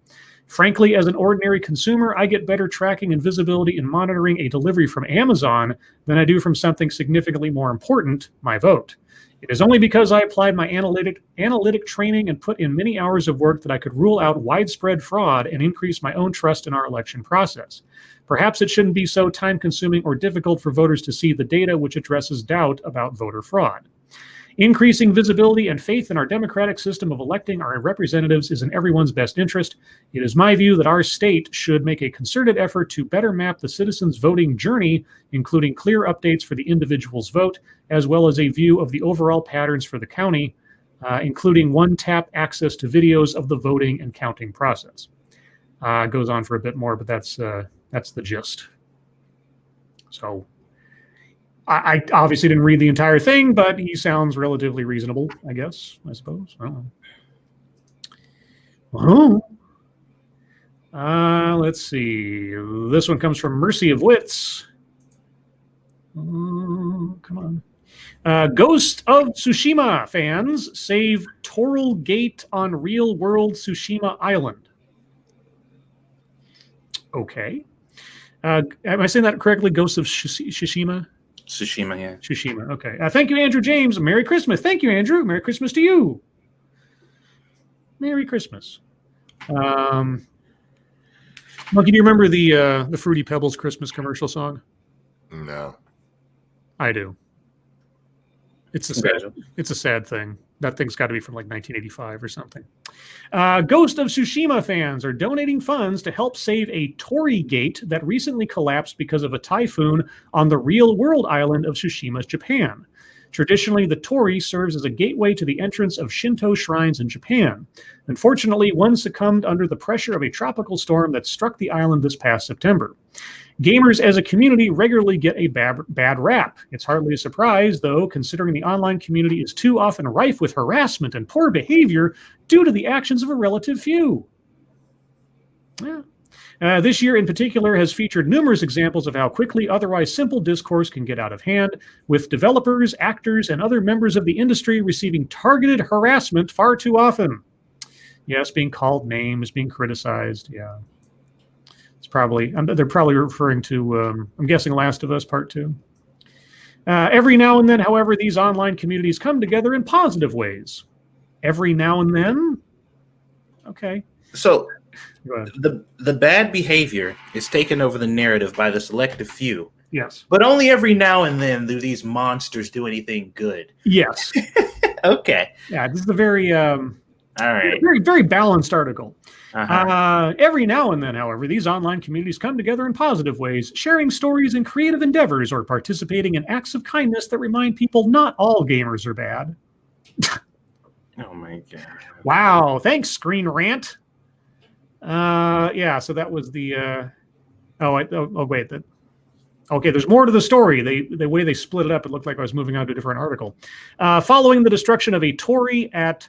Frankly, as an ordinary consumer, I get better tracking and visibility in monitoring a delivery from Amazon than I do from something significantly more important, my vote. It is only because I applied my analytic training and put in many hours of work that I could rule out widespread fraud and increase my own trust in our election process. Perhaps it shouldn't be so time-consuming or difficult for voters to see the data which addresses doubt about voter fraud. Increasing visibility and faith in our democratic system of electing our representatives is in everyone's best interest. It is my view that our state should make a concerted effort to better map the citizens' voting journey, including clear updates for the individual's vote, as well as a view of the overall patterns for the county, including one-tap access to videos of the voting and counting process. Goes on for a bit more, but that's the gist. So I obviously didn't read the entire thing, but he sounds relatively reasonable, I guess, I suppose. I don't know. Let's see. This one comes from Mercy of Wits. Come on. Ghost of Tsushima fans save Toral Gate on real-world Tsushima Island. Okay. Am I saying that correctly? Ghost of Tsushima? Tsushima, yeah. Tsushima, okay. Thank you, Andrew James. Merry Christmas. Thank you, Andrew. Merry Christmas to you. Merry Christmas. Monkey, do you remember the Fruity Pebbles Christmas commercial song? No. I do. It's a sad thing. That thing's got to be from like 1985 or something. Ghost of Tsushima fans are donating funds to help save a torii gate that recently collapsed because of a typhoon on the real-world island of Tsushima, Japan. Traditionally, the torii serves as a gateway to the entrance of Shinto shrines in Japan. Unfortunately, one succumbed under the pressure of a tropical storm that struck the island this past September. Gamers as a community regularly get a bad rap. It's hardly a surprise, though, considering the online community is too often rife with harassment and poor behavior due to the actions of a relative few. Yeah. This year in particular has featured numerous examples of how quickly otherwise simple discourse can get out of hand, with developers, actors, and other members of the industry receiving targeted harassment far too often. Yes, being called names, being criticized, yeah. They're probably referring to, I'm guessing, Last of Us Part 2. Every now and then, however, these online communities come together in positive ways. Every now and then? Okay. So the bad behavior is taken over the narrative by the selective few. Yes. But only every now and then do these monsters do anything good. Yes. Okay. Yeah, this is a very... all right. Very, very balanced article. Uh-huh. Every now and then, however, these online communities come together in positive ways, sharing stories and creative endeavors or participating in acts of kindness that remind people not all gamers are bad. Oh, my God. Wow. Thanks, Screen Rant. Yeah, so that was the... wait. Okay, there's more to the story. The way they split it up, it looked like I was moving on to a different article. Following the destruction of a torii at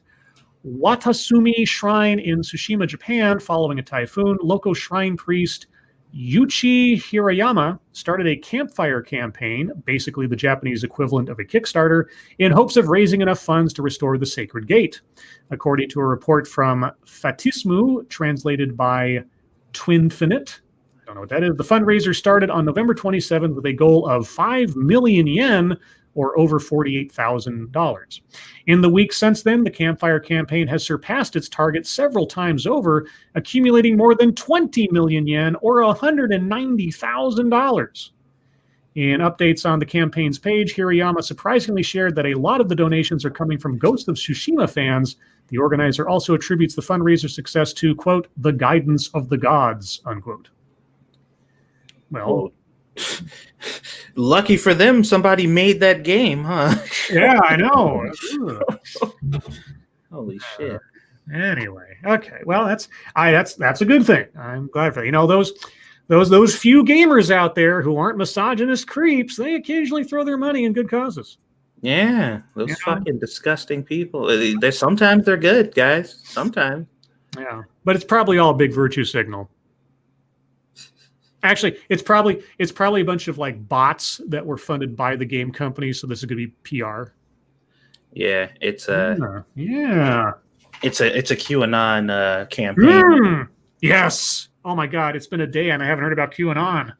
Watasumi Shrine in Tsushima, Japan, following a typhoon, local shrine priest Yuichi Hirayama started a campfire campaign, basically the Japanese equivalent of a Kickstarter, in hopes of raising enough funds to restore the sacred gate. According to a report from Fatismu, translated by Twinfinite, I don't know what that is, the fundraiser started on November 27th with a goal of 5 million yen, or over $48,000. In the weeks since then, the Campfire campaign has surpassed its target several times over, accumulating more than 20 million yen, or $190,000. In updates on the campaign's page, Hirayama surprisingly shared that a lot of the donations are coming from Ghost of Tsushima fans. The organizer also attributes the fundraiser success to, quote, the guidance of the gods, unquote. Well... Lucky for them, somebody made that game, huh? Yeah, I know. Holy shit. Anyway, okay. Well, that's a good thing. I'm glad for that. You know, those few gamers out there who aren't misogynist creeps, they occasionally throw their money in good causes. Yeah, those fucking disgusting people. Sometimes they're good, guys. Sometimes. Yeah, but it's probably all a big virtue signal. Actually, it's probably a bunch of like bots that were funded by the game company, so this is going to be PR. Yeah, it's a it's a QAnon campaign. Yes. Oh my God, it's been a day and I haven't heard about QAnon.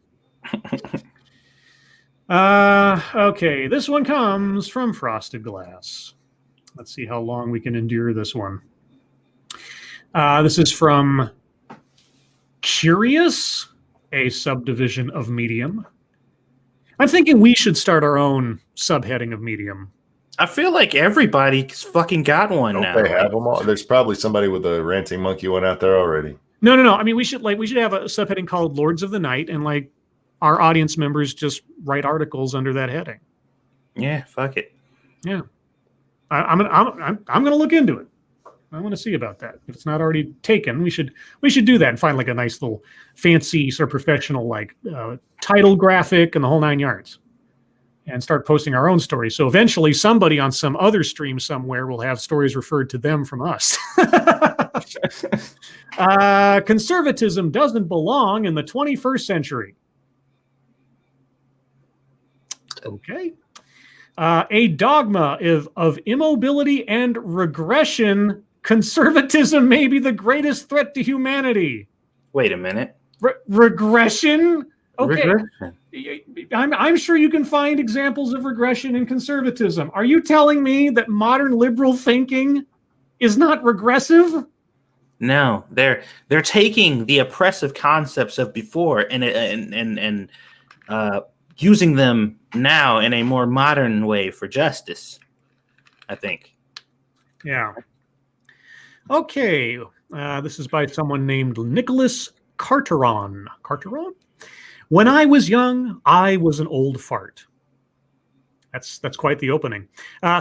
Okay, this one comes from Frosted Glass. Let's see how long we can endure this one. This is from Curious, a subdivision of Medium. I'm thinking we should start our own subheading of Medium. I feel like everybody's fucking got one Don't now. they have them all? There's probably somebody with a ranting monkey one out there already. No. I mean, we should have a subheading called Lords of the Night, and like our audience members just write articles under that heading. Yeah, fuck it. Yeah, I'm gonna look into it. I want to see about that. If it's not already taken, we should do that and find like a nice little fancy sort of professional like title graphic and the whole 9 yards, and start posting our own stories. So eventually, somebody on some other stream somewhere will have stories referred to them from us. Conservatism doesn't belong in the 21st century. Okay. A dogma of immobility and regression. Conservatism may be the greatest threat to humanity. Wait a minute. Regression? Okay. Regression. I'm sure you can find examples of regression in conservatism. Are you telling me that modern liberal thinking is not regressive? No, they're taking the oppressive concepts of before and using them now in a more modern way for justice, I think. Yeah. Okay. This is by someone named Nicholas Carteron. Carteron? When I was young, I was an old fart. That's quite the opening.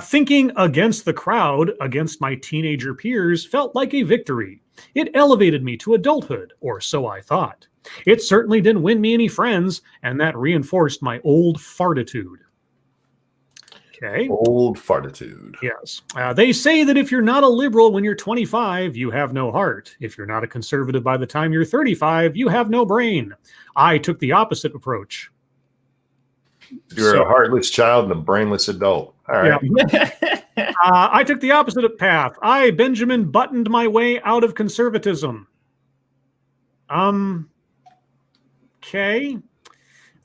Thinking against the crowd, against my teenager peers, felt like a victory. It elevated me to adulthood, or so I thought. It certainly didn't win me any friends, and that reinforced my old fartitude. Okay. Old fartitude. Yes. They say that if you're not a liberal when you're 25, you have no heart. If you're not a conservative by the time you're 35, you have no brain. I took the opposite approach. You're a heartless child and a brainless adult. All right. Yeah. I took the opposite path. I, Benjamin, buttoned my way out of conservatism. Okay.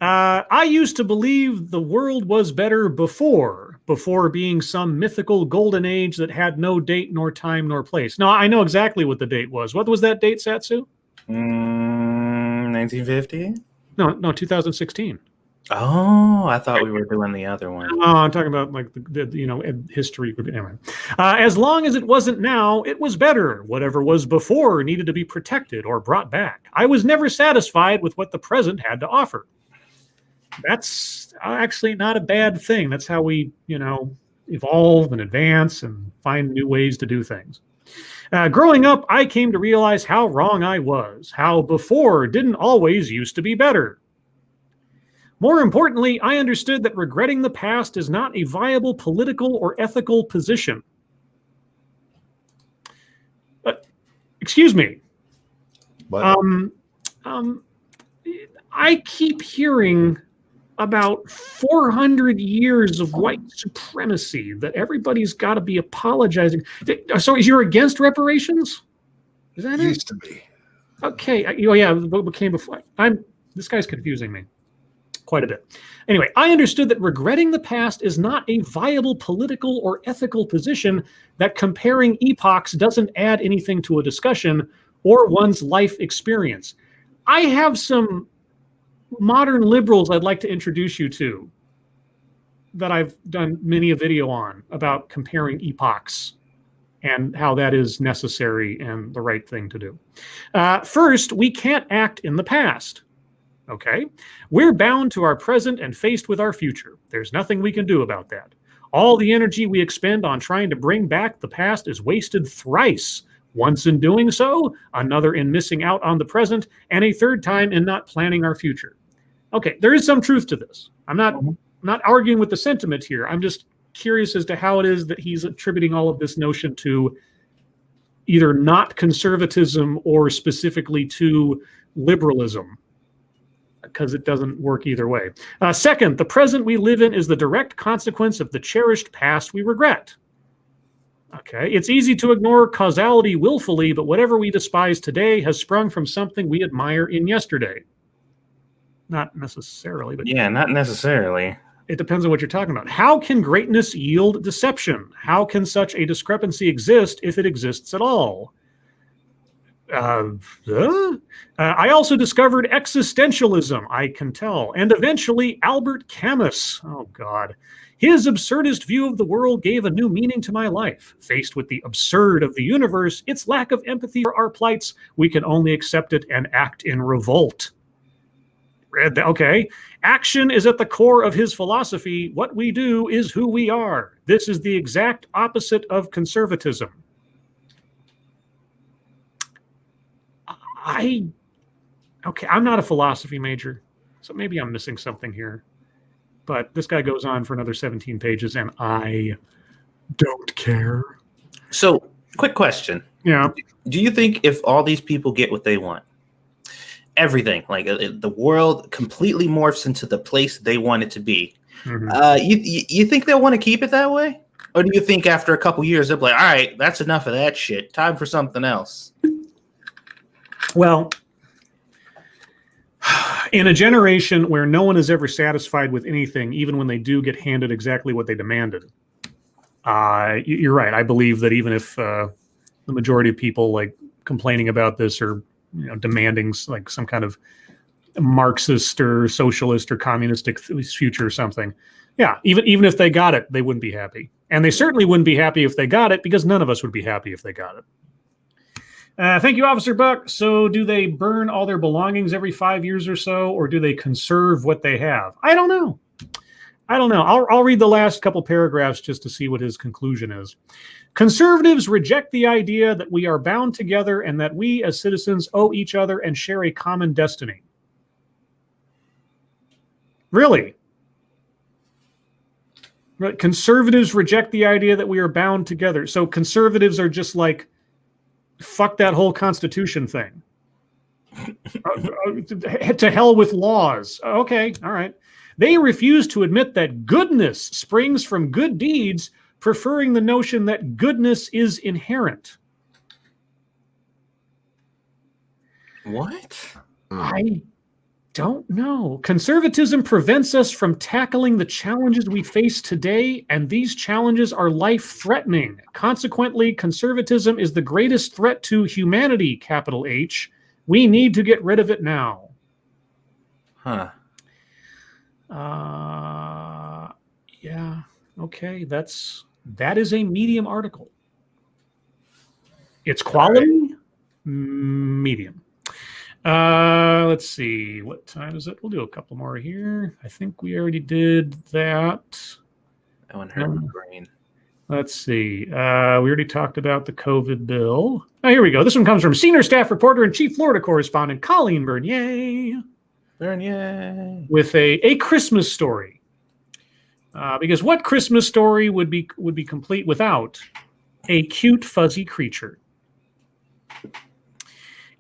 I used to believe the world was better before being some mythical golden age that had no date nor time nor place. No, I know exactly what the date was. What was that date, Satsu? 1950? No, 2016. Oh, I thought we were doing the other one. Oh, I'm talking about like the history. Anyway, as long as it wasn't now, it was better. Whatever was before needed to be protected or brought back. I was never satisfied with what the present had to offer. That's actually not a bad thing. That's how we, evolve and advance and find new ways to do things. Growing up, I came to realize how wrong I was, how before didn't always used to be better. More importantly, I understood that regretting the past is not a viable political or ethical position. Excuse me. What? I keep hearing about 400 years of white supremacy that everybody's got to be apologizing. So you're against reparations? Is that Used to be. Okay. Oh, yeah. What came before? This guy's confusing me quite a bit. Anyway, I understood that regretting the past is not a viable political or ethical position, that comparing epochs doesn't add anything to a discussion or one's life experience. I have some modern liberals I'd like to introduce you to that I've done many a video on about comparing epochs and how that is necessary and the right thing to do. First, we can't act in the past. Okay? We're bound to our present and faced with our future. There's nothing we can do about that. All the energy we expend on trying to bring back the past is wasted thrice. Once in doing so, another in missing out on the present, and a third time in not planning our future. Okay, there is some truth to this. I'm not arguing with the sentiment here. I'm just curious as to how it is that he's attributing all of this notion to either not conservatism or specifically to liberalism, because it doesn't work either way. Second, the present we live in is the direct consequence of the cherished past we regret. Okay. It's easy to ignore causality willfully, but whatever we despise today has sprung from something we admire in yesterday. Not necessarily, but Yeah, not necessarily. it depends on what you're talking about. How can greatness yield deception? How can such a discrepancy exist if it exists at all? I also discovered existentialism, I can tell, and eventually Albert Camus. Oh, God. His absurdist view of the world gave a new meaning to my life. Faced with the absurd of the universe, its lack of empathy for our plights, we can only accept it and act in revolt. Okay. Action is at the core of his philosophy. What we do is who we are. This is the exact opposite of conservatism. I'm not a philosophy major, so maybe I'm missing something here. But this guy goes on for another 17 pages, and I don't care. So, quick question. Yeah. Do you think if all these people get what they want, everything, like the world completely morphs into the place they want it to be, you think they'll want to keep it that way? Or do you think after a couple years, they'll be like, all right, that's enough of that shit. Time for something else? Well, in a generation where no one is ever satisfied with anything, even when they do get handed exactly what they demanded, you're right. I believe that even if the majority of people like complaining about this or demanding like some kind of Marxist or socialist or communistic future or something, yeah, even if they got it, they wouldn't be happy, and they certainly wouldn't be happy if they got it, because none of us would be happy if they got it. Thank you, Officer Buck. So do they burn all their belongings every 5 years or so, or do they conserve what they have? I don't know. I'll read the last couple paragraphs just to see what his conclusion is. Conservatives reject the idea that we are bound together and that we as citizens owe each other and share a common destiny. Really? Conservatives reject the idea that we are bound together. So conservatives are just like, fuck that whole Constitution thing. To hell with laws. Okay, all right. They refuse to admit that goodness springs from good deeds, preferring the notion that goodness is inherent. What? I don't know. Conservatism prevents us from tackling the challenges we face today, and these challenges are life-threatening. Consequently, conservatism is the greatest threat to humanity, capital H. We need to get rid of it now. Huh. Yeah. Okay. That is a Medium article. It's quality, Medium. Let's see. What time is it? We'll do a couple more here. I think we already did that. That one hurt my brain. Let's see. We already talked about the COVID bill. Oh, here we go. This one comes from senior staff reporter and chief Florida correspondent Colleen Bernier. With a Christmas story. Because what Christmas story would be complete without a cute fuzzy creature?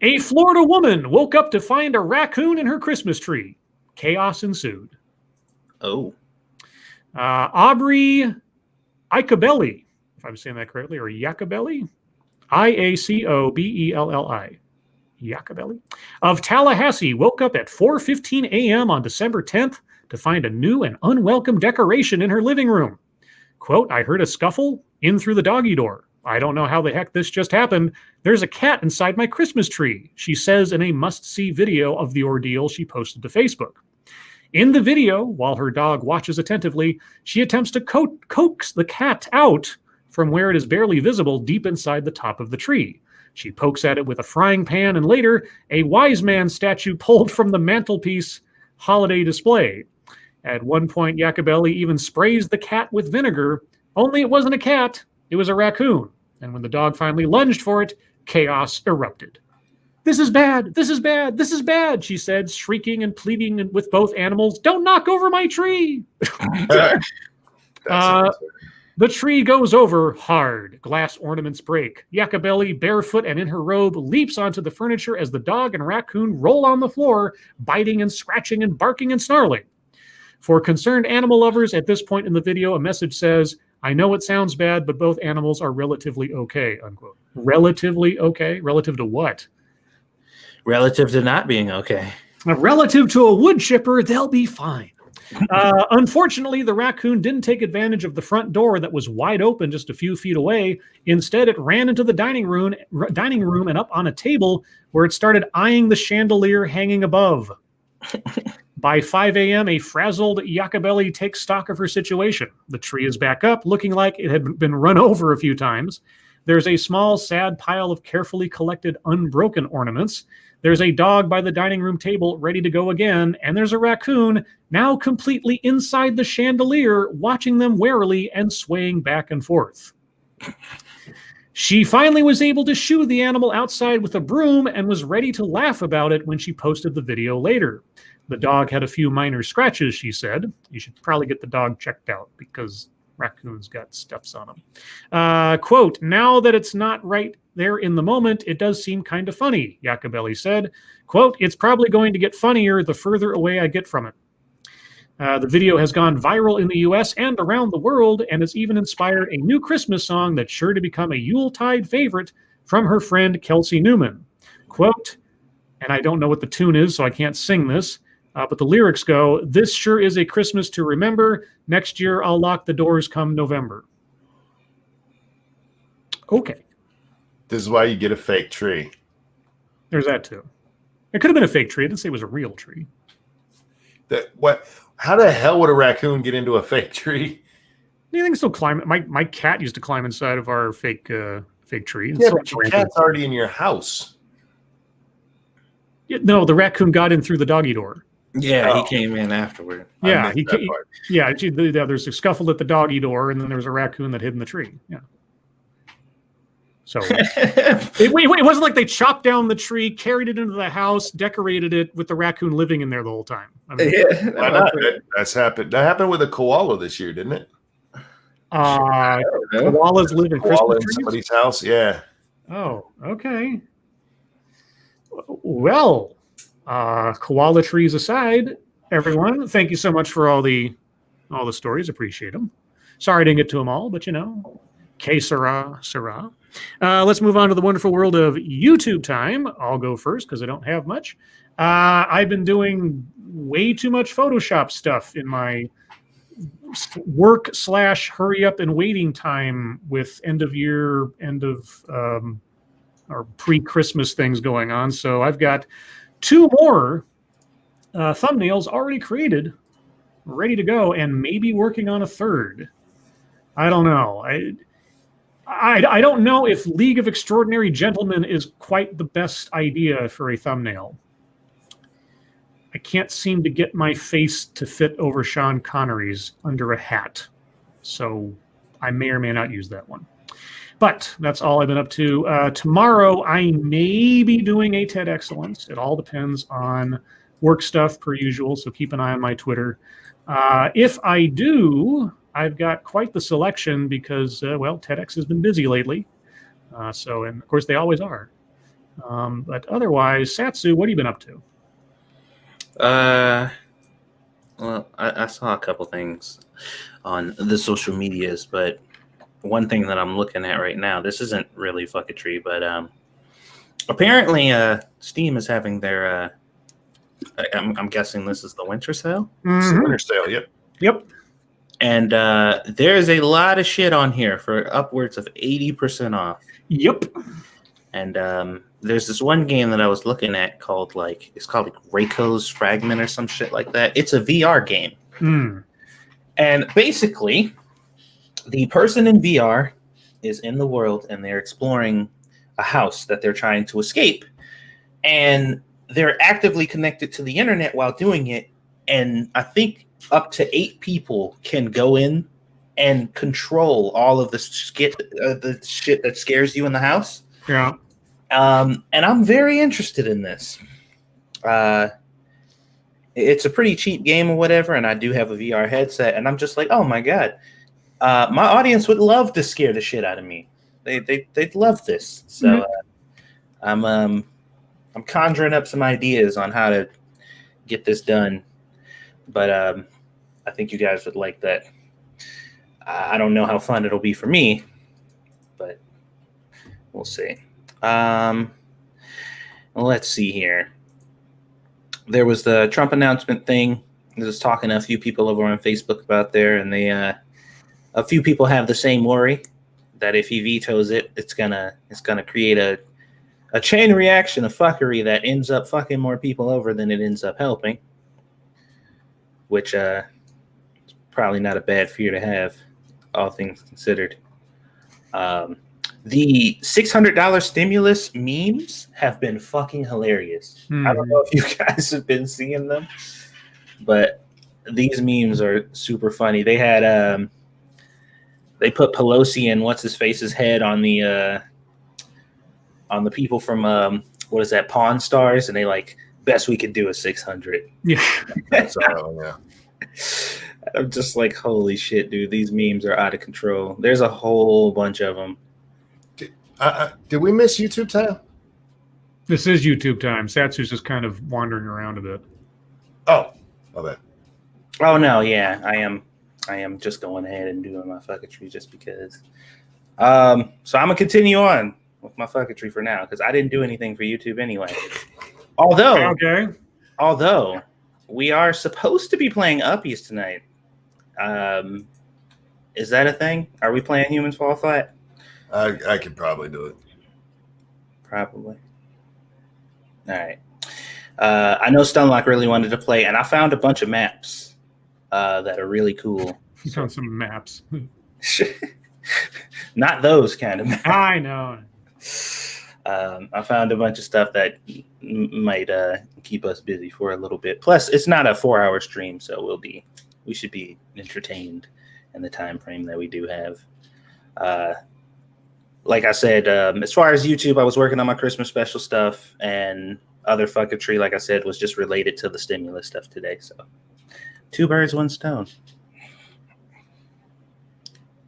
A Florida woman woke up to find a raccoon in her Christmas tree. Chaos ensued. Oh. Aubrey Iacobelli, if I'm saying that correctly, or Iacobelli? Iacobelli. Iacobelli. Of Tallahassee woke up at 4:15 a.m. on December 10th to find a new and unwelcome decoration in her living room. Quote, I heard a scuffle in through the doggy door. I don't know how the heck this just happened. There's a cat inside my Christmas tree, she says in a must-see video of the ordeal she posted to Facebook. In the video, while her dog watches attentively, she attempts to coax the cat out from where it is barely visible deep inside the top of the tree. She pokes at it with a frying pan and later a wise man statue pulled from the mantelpiece holiday display. At one point, Iacobelli even sprays the cat with vinegar, only it wasn't a cat, it was a raccoon. And when the dog finally lunged for it, chaos erupted. This is bad, this is bad, this is bad, she said, shrieking and pleading with both animals. Don't knock over my tree. The tree goes over hard. Glass ornaments break. Iacobelli, barefoot and in her robe, leaps onto the furniture as the dog and raccoon roll on the floor, biting and scratching and barking and snarling. For concerned animal lovers, at this point in the video, a message says, I know it sounds bad, but both animals are relatively okay, unquote. Relatively okay? Relative to what? Relative to not being okay. Relative to a wood chipper, they'll be fine. Unfortunately, the raccoon didn't take advantage of the front door that was wide open just a few feet away. Instead, it ran into the dining room and up on a table where it started eyeing the chandelier hanging above. By 5 a.m., a frazzled Yakabelli takes stock of her situation. The tree is back up, looking like it had been run over a few times. There's a small, sad pile of carefully collected, unbroken ornaments. There's a dog by the dining room table ready to go again, and there's a raccoon now completely inside the chandelier, watching them warily and swaying back and forth. She finally was able to shoo the animal outside with a broom and was ready to laugh about it when she posted the video later. The dog had a few minor scratches, she said. You should probably get the dog checked out because raccoons got stuffs on them. Quote, now that it's not right there in the moment, it does seem kind of funny, Yakabelli said. Quote, it's probably going to get funnier the further away I get from it. The video has gone viral in the US and around the world and has even inspired a new Christmas song that's sure to become a Yuletide favorite from her friend Kelsey Newman. Quote, and I don't know what the tune is, so I can't sing this, but the lyrics go, this sure is a Christmas to remember. Next year, I'll lock the doors come November. Okay. This is why you get a fake tree. There's that too. It could have been a fake tree. It didn't say it was a real tree. What? How the hell would a raccoon get into a fake tree? You think still climb? My cat used to climb inside of our fake tree. Yeah, but your cat's already in your house. No, the raccoon got in through the doggy door. Yeah, he came in afterward. Yeah, there's a scuffle at the doggy door, and then there was a raccoon that hid in the tree. Yeah. So it wasn't like they chopped down the tree, carried it into the house, decorated it with the raccoon living in there the whole time. I mean, why not? That's happened. That happened with a koala this year, didn't it? Koalas live in Christmas trees? Somebody's house. Yeah. Oh, okay. Well, koala trees aside, everyone, thank you so much for all the stories. Appreciate them. Sorry I didn't get to them all, but que sera. Let's move on to the wonderful world of YouTube time. I'll go first because I don't have much. I've been doing way too much Photoshop stuff in my work / hurry up and waiting time with end of or pre-Christmas things going on. So I've got 2 more thumbnails already created, ready to go, and maybe working on a third. I don't know. I don't know if League of Extraordinary Gentlemen is quite the best idea for a thumbnail. I can't seem to get my face to fit over Sean Connery's under a hat. So I may or may not use that one. But that's all I've been up to. Tomorrow, I may be doing a TED Excellence. It all depends on work stuff, per usual, so keep an eye on my Twitter. If I do, I've got quite the selection because, TEDx has been busy lately. And of course, they always are. But otherwise, Satsu, what have you been up to? I saw a couple things on the social medias, but one thing that I'm looking at right now, this isn't really fucketry, but apparently Steam is having their, I'm guessing this is the winter sale? Mm-hmm. It's the winter sale, Yep. And there's a lot of shit on here for upwards of 80% off. Yep. And there's this one game that I was looking at called Reiko's Fragment or some shit like that. It's a VR game. And basically, the person in VR is in the world and they're exploring a house that they're trying to escape. And they're actively connected to the internet while doing it. And I think up to 8 people can go in and control all of the shit that scares you in the house. Yeah. And I'm very interested in this. It's a pretty cheap game or whatever, and I do have a VR headset, and I'm just like, oh my god, my audience would love to scare the shit out of me. They'd love this. So I'm conjuring up some ideas on how to get this done, but I think you guys would like that. I don't know how fun it'll be for me, but we'll see. Let's see here. There was the Trump announcement thing. I was talking to a few people over on Facebook about there, and they a few people have the same worry that if he vetoes it, it's gonna create a chain reaction of fuckery that ends up fucking more people over than it ends up helping, which is probably not a bad fear to have, all things considered. The $600 stimulus memes have been fucking hilarious. I don't know if you guys have been seeing them, but these memes are super funny. They had they put Pelosi and what's his face's head on the people from what is that, Pawn Stars, and they like, best we could do is 600. Yeah. So, yeah. I'm just like, holy shit, dude, these memes are out of control. There's a whole bunch of them. Did we miss YouTube time? This is YouTube time. Satsu's just kind of wandering around a bit. Oh, my bad. Oh no, yeah, I am just going ahead and doing my fucketry just because. So I'm gonna continue on with my fucketry for now because I didn't do anything for YouTube anyway. Although we are supposed to be playing Uppies tonight. Is that a thing? Are we playing Humans Fall Flat? I could probably do it. Probably. All right. I know Stunlock really wanted to play, and I found a bunch of maps that are really cool. You found some maps. Not those kind of maps. I know. I found a bunch of stuff that might keep us busy for a little bit. Plus, it's not a 4-hour stream, so we should be entertained in the time frame that we do have. Like I said, as far as YouTube, I was working on my Christmas special stuff, and other fucketry, like I said, was just related to the stimulus stuff today. So 2 birds, 1 stone.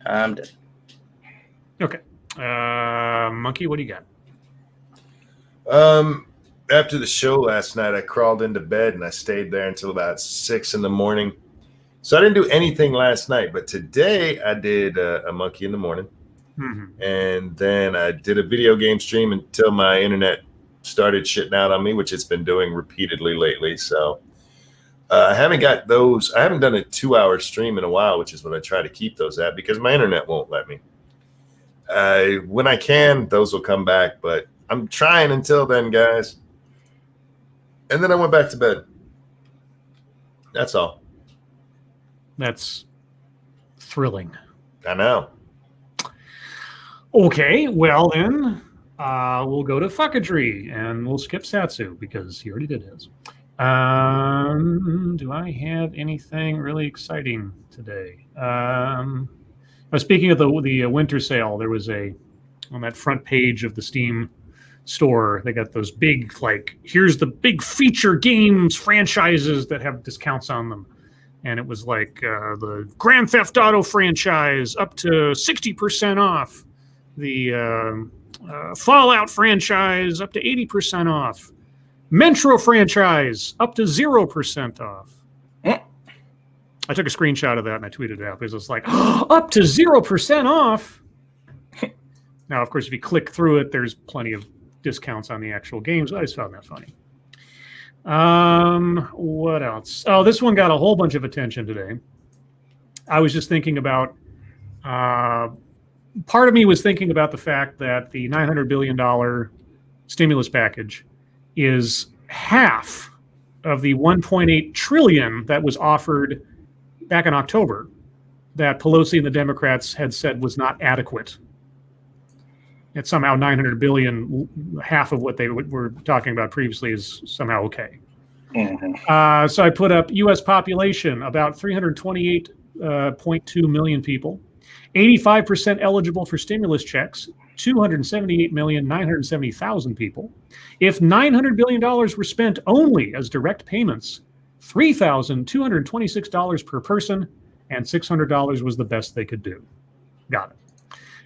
I'm done. Okay. Monkey, what do you got? After the show last night, I crawled into bed and I stayed there until about 6 in the morning. So I didn't do anything last night, but today I did a monkey in the morning. Mm-hmm. And then I did a video game stream until my internet started shitting out on me, which it's been doing repeatedly lately. So I haven't got those. I haven't done a 2-hour stream in a while, which is what I try to keep those at because my internet won't let me. When I can, those will come back, but I'm trying until then, guys. And then I went back to bed. That's all. That's thrilling. I know. Okay, well then, we'll go to fucketry, and we'll skip Satsu because he already did his. Do I have anything really exciting today? Speaking of the winter sale, there was on that front page of the Steam store, they got those big, like, here's the big feature games franchises that have discounts on them. And it was like the Grand Theft Auto franchise up to 60% off. The Fallout franchise up to 80% off. Metro franchise up to 0% off. I took a screenshot of that and I tweeted it out because it's like, up to 0% off. Now, of course, if you click through it, there's plenty of discounts on the actual games. I just found that funny. What else? Oh, this one got a whole bunch of attention today. I was just thinking about, part of me was thinking about the fact that the $900 billion stimulus package is half of the $1.8 trillion that was offered back in October that Pelosi and the Democrats had said was not adequate. It's somehow $900 billion, half of what they were talking about previously, is somehow okay. Mm-hmm. So I put up U.S. population, about 328.2 million people, 85% eligible for stimulus checks, 278,970,000 people. If $900 billion were spent only as direct payments, $3,226 per person, and $600 was the best they could do. Got it.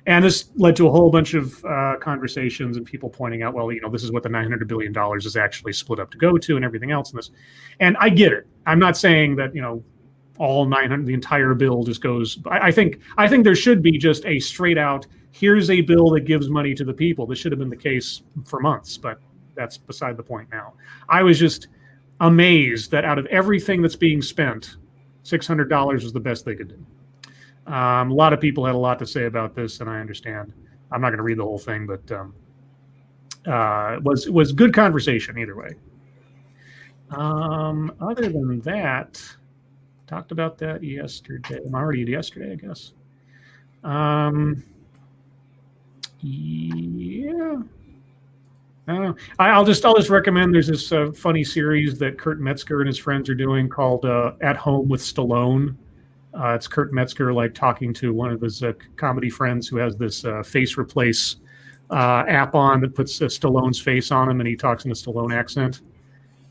And this led to a whole bunch of conversations and people pointing out, well, this is what the $900 billion is actually split up to go to and everything else in this. And I get it. I'm not saying that, all 900, the entire bill just goes. I think there should be just a straight out, here's a bill that gives money to the people. This should have been the case for months, but that's beside the point now. I was just amazed that out of everything that's being spent, $600 was the best they could do. A lot of people had a lot to say about this, and I understand. I'm not going to read the whole thing, but it was good conversation either way. Other than that, talked about that yesterday. I'm already yesterday, I guess. Yeah. I don't know. I'll just recommend. There's this funny series that Kurt Metzger and his friends are doing called "At Home with Stallone." It's Kurt Metzger like talking to one of his comedy friends who has this face replace app on that puts Stallone's face on him, and he talks in a Stallone accent.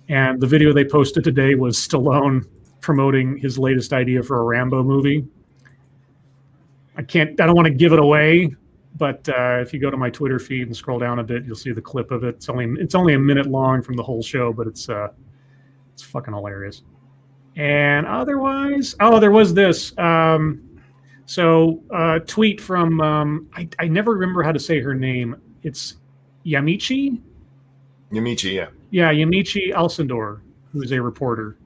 And the video they posted today was Stallone promoting his latest idea for a Rambo movie. I don't want to give it away, but if you go to my Twitter feed and scroll down a bit, you'll see the clip of it. It's only a minute long from the whole show, but it's fucking hilarious. And otherwise, there was this. Tweet from I never remember how to say her name. It's Yamiche. Yamiche, yeah. Yeah, Yamiche Alcindor, who is a reporter.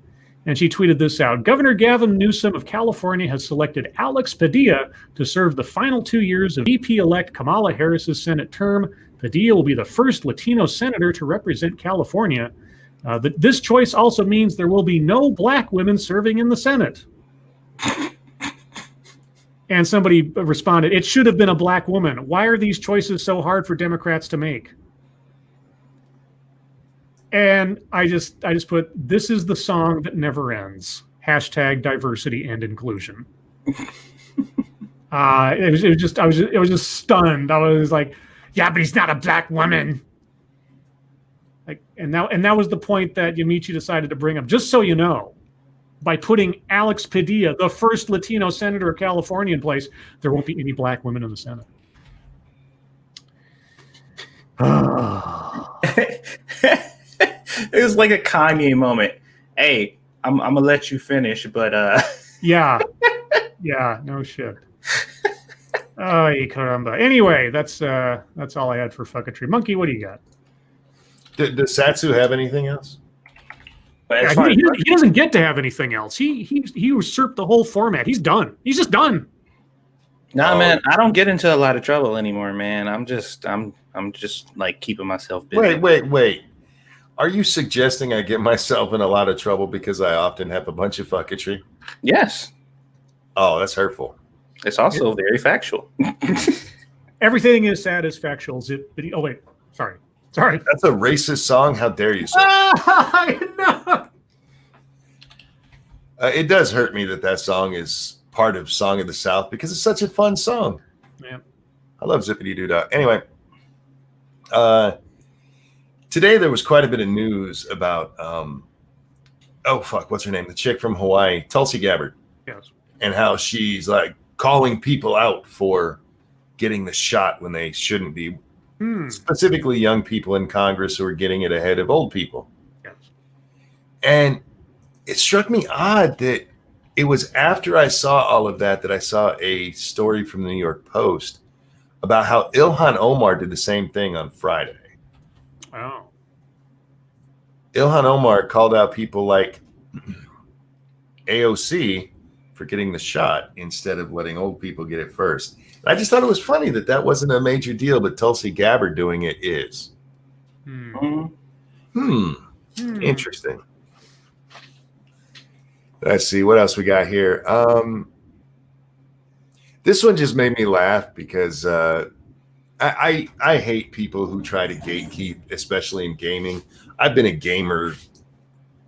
And she tweeted this out. Governor Gavin Newsom of California has selected Alex Padilla to serve the final 2 years of VP-elect Kamala Harris's Senate term. Padilla will be the first Latino senator to represent California. This choice also means there will be no black women serving in the Senate. And somebody responded, it should have been a black woman. Why are these choices so hard for Democrats to make? And I just put, this is the song that never ends. Hashtag diversity and inclusion. I was just stunned. I was like, yeah, but he's not a black woman. Like, and that was the point that Yamiche decided to bring up. Just so you know, by putting Alex Padilla, the first Latino senator of California, in place, there won't be any black women in the Senate. It was like a Kanye moment. Hey, I'm gonna let you finish, but yeah, no shit. Oh, caramba. Anyway, that's all I had for fucketry. Monkey, what do you got? Does Satsu have anything else? Yeah, he doesn't get to have anything else. He usurped the whole format. He's done. He's just done. Nah, man, I don't get into a lot of trouble anymore, man. I'm just like keeping myself busy. Wait. Are you suggesting I get myself in a lot of trouble because I often have a bunch of fucketry? Yes. Oh, that's hurtful. It's also very factual. Everything is sad is factual. Oh, wait. Sorry. That's a racist song. How dare you, sir? I know. It does hurt me that song is part of Song of the South because it's such a fun song. Yeah. I love Zippity Doo Dah. Anyway, today there was quite a bit of news about, what's her name? The chick from Hawaii, Tulsi Gabbard. Yes. And how she's like calling people out for getting the shot when they shouldn't be. Specifically young people in Congress who are getting it ahead of old people. Yes. And it struck me odd that it was after I saw all of that I saw a story from the New York Post about how Ilhan Omar did the same thing on Friday. Oh. Ilhan Omar called out people like AOC for getting the shot instead of letting old people get it first. I just thought it was funny that wasn't a major deal, but Tulsi Gabbard doing it is. Interesting. Let's see what else we got here. This one just made me laugh because I hate people who try to gatekeep, especially in gaming. I've been a gamer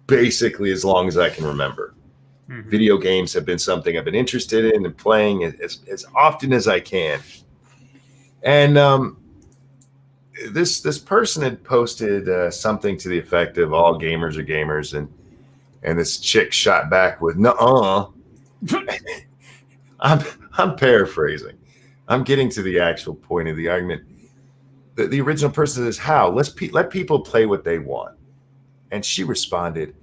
basically as long as I can remember. Video games have been something I've been interested in and playing as often as I can. And this person had posted something to the effect of all gamers are gamers, and this chick shot back with "nuh-uh." I'm paraphrasing. I'm getting to the actual point of the argument. The original person says, "How? Let people play what they want." And she responded,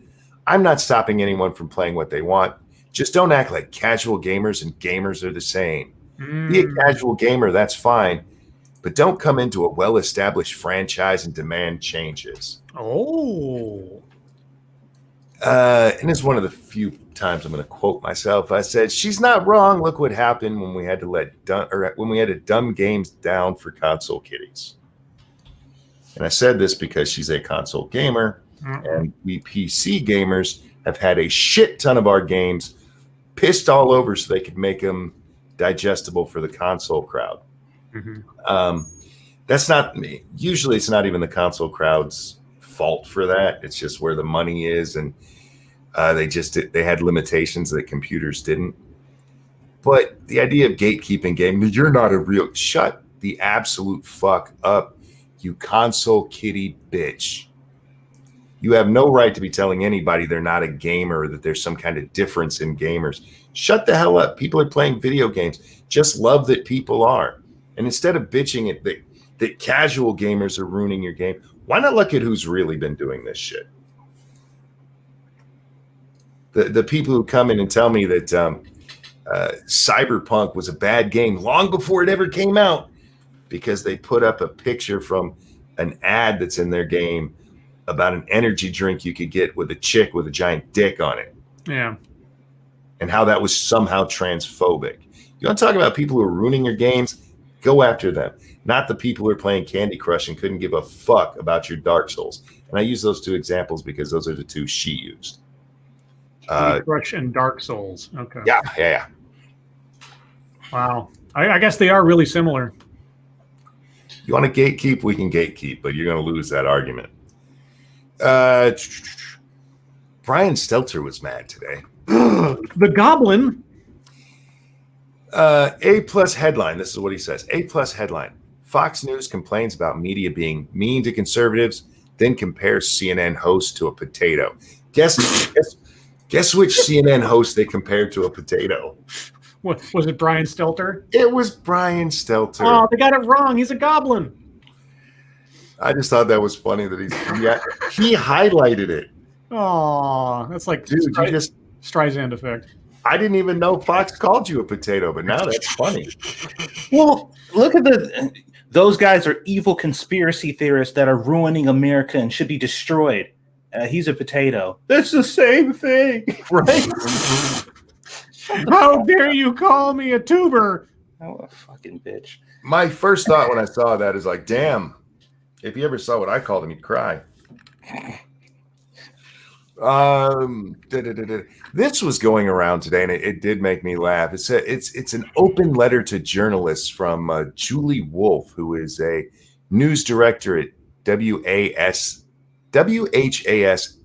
"I'm not stopping anyone from playing what they want. Just don't act like casual gamers and gamers are the same. Be a casual gamer, that's fine. But don't come into a well-established franchise and demand changes. Oh. And it's one of the few times I'm going to quote myself. I said, "She's not wrong. Look what happened when we had to dumb games down for console kiddies." And I said this because she's a console gamer, and we PC gamers have had a shit ton of our games pissed all over so they could make them digestible for the console crowd. That's not me. Usually it's not even the console crowd's fault for that. It's just where the money is, and they had limitations that computers didn't. But the idea of gatekeeping gaming, you're not a real, shut the absolute fuck up, you console kitty bitch. You have no right to be telling anybody they're not a gamer or that there's some kind of difference in gamers. Shut the hell up. People are playing video games. Just love that people are. And instead of bitching at that casual gamers are ruining your game, why not look at who's really been doing this shit? The people who come in and tell me that Cyberpunk was a bad game long before it ever came out because they put up a picture from an ad that's in their game about an energy drink you could get with a chick with a giant dick on it. Yeah. And how that was somehow transphobic. You want to talk about people who are ruining your games? Go after them. Not the people who are playing Candy Crush and couldn't give a fuck about your Dark Souls. And I use those two examples because those are the two she used. Candy Crush and Dark Souls. Okay. Yeah. Wow. I guess they are really similar. You want to gatekeep? We can gatekeep, but you're going to lose that argument. Brian Stelter was mad today. The Goblin. A+ headline. This is what he says. A+ headline. Fox News complains about media being mean to conservatives, then compares CNN host to a potato. Guess which CNN host they compared to a potato? What was it? Brian Stelter? It was Brian Stelter. Oh, they got it wrong. He's a goblin. I just thought that was funny that he highlighted it. Oh, that's like dude, you just Streisand effect. I didn't even know Fox called you a potato, but now that's funny. Well, look at those guys are evil conspiracy theorists that are ruining America and should be destroyed. He's a potato. That's the same thing, right? How dare you call me a tuber? Oh, a fucking bitch. My first thought when I saw that is like, damn, if you ever saw what I called him, he'd cry. This was going around today, and it did make me laugh. It's an open letter to journalists from Julie Wolfe, who is a news director at WHAS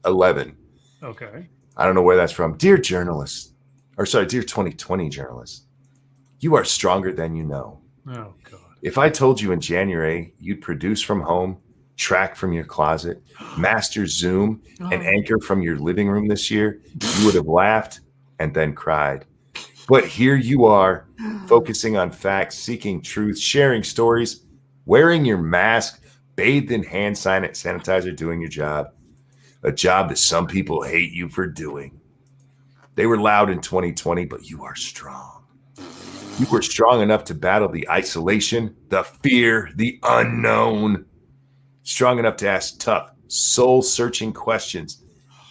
11. Okay. I don't know where that's from. Dear journalists, dear 2020 journalists, you are stronger than you know. Oh, God. If I told you in January you'd produce from home, track from your closet, master Zoom, and anchor from your living room this year, you would have laughed and then cried. But here you are, focusing on facts, seeking truth, sharing stories, wearing your mask, bathed in hand sanitizer, doing your job, a job that some people hate you for doing. They were loud in 2020, but you are strong. You were strong enough to battle the isolation, the fear, the unknown. Strong enough to ask tough, soul-searching questions,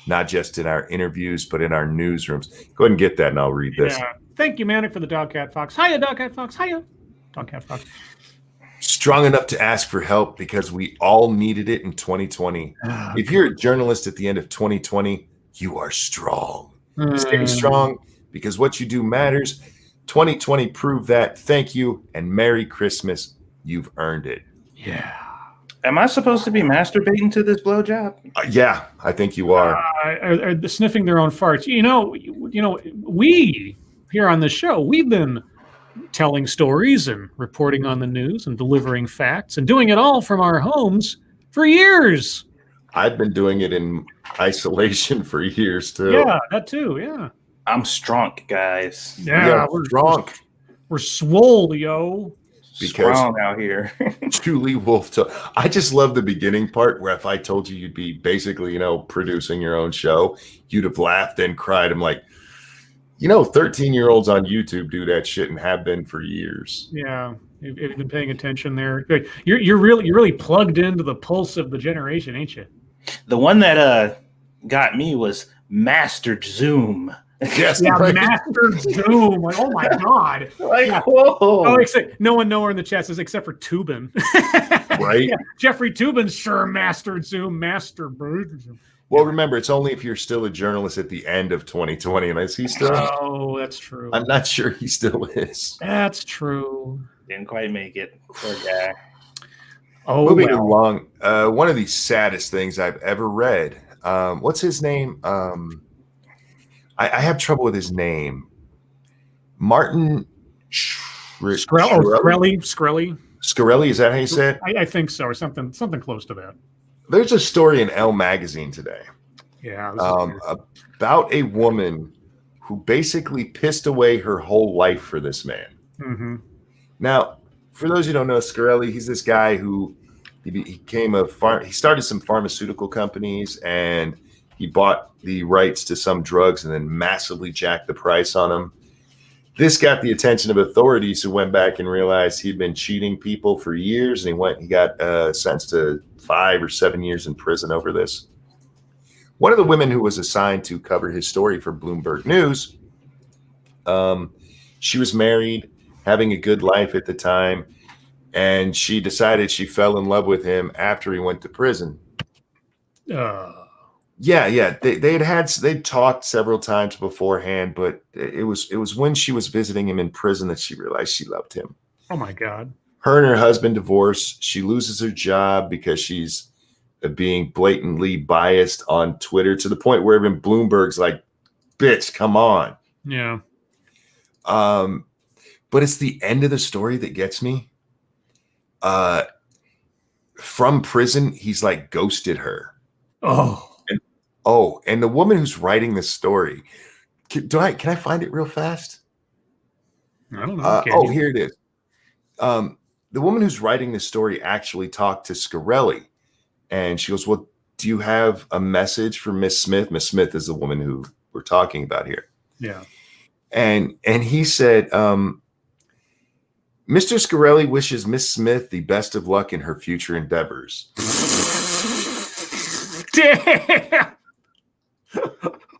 not just in our interviews, but in our newsrooms. Go ahead and get that, and I'll read this. Yeah. Thank you, Manic, for the Dogcat Fox. Hiya, Dogcat Fox. Hiya, Dogcat Fox. Strong enough to ask for help because we all needed it in 2020. If you're a journalist at the end of 2020, you are strong. Stay strong because what you do matters. 2020 proved that. Thank you and Merry Christmas. You've earned it. Yeah. Am I supposed to be masturbating to this blowjob? Yeah, I think you are. Are sniffing their own farts. You know, we here on the show, we've been telling stories and reporting on the news and delivering facts and doing it all from our homes for years. I've been doing it in isolation for years too. Yeah, that too. Yeah. I'm strong, guys. Yeah, we're drunk. We're swole, yo. Because strong out here. Julie Wolfe. I just love the beginning part where if I told you you'd be basically, producing your own show, you'd have laughed and cried. I'm like, 13-year-olds on YouTube do that shit and have been for years. Yeah, you've been paying attention there. You're really plugged into the pulse of the generation, ain't you? The one that got me was Mastered Zoom. Yes, Yeah, right. Master Zoom. Like, oh my god. Like, Yeah. whoa. Oh, except no one nowhere in the chat says except for Tubin. Right? Yeah, Jeffrey Tubin's sure mastered Zoom, Zoom. Well, remember, it's only if you're still a journalist at the end of 2020. And is he still? Oh, that's true. I'm not sure he still is. That's true. Didn't quite make it. Poor guy. Oh, Moving well. along, one of the saddest things I've ever read. What's his name? I have trouble with his name. Martin Skrelly. Scarelli, is that how you say it? I think so, or something close to that. There's a story in Elle magazine today Yeah. about a woman who basically pissed away her whole life for this man. Mm-hmm. Now, for those who don't know, Scarelli, he's this guy who he started some pharmaceutical companies and he bought the rights to some drugs and then massively jacked the price on them. This got the attention of authorities who went back and realized he'd been cheating people for years, and he got sentenced to 5 or 7 years in prison over this. One of the women who was assigned to cover his story for Bloomberg News, she was married, having a good life at the time, and she decided she fell in love with him after he went to prison. Yeah. They'd talked several times beforehand, but it was when she was visiting him in prison that she realized she loved him. Oh my God. Her and her husband divorce. She loses her job because she's being blatantly biased on Twitter to the point where even Bloomberg's like, bitch, come on. Yeah. But it's the end of the story that gets me. From prison, he's like ghosted her. And the woman who's writing this story, can I find it real fast? I don't know. Here it is. The woman who's writing this story actually talked to Scarelli, and she goes, well, do you have a message for Miss Smith? Miss Smith is the woman who we're talking about here. Yeah. And he said, Mr. Scarelli wishes Miss Smith the best of luck in her future endeavors. Damn.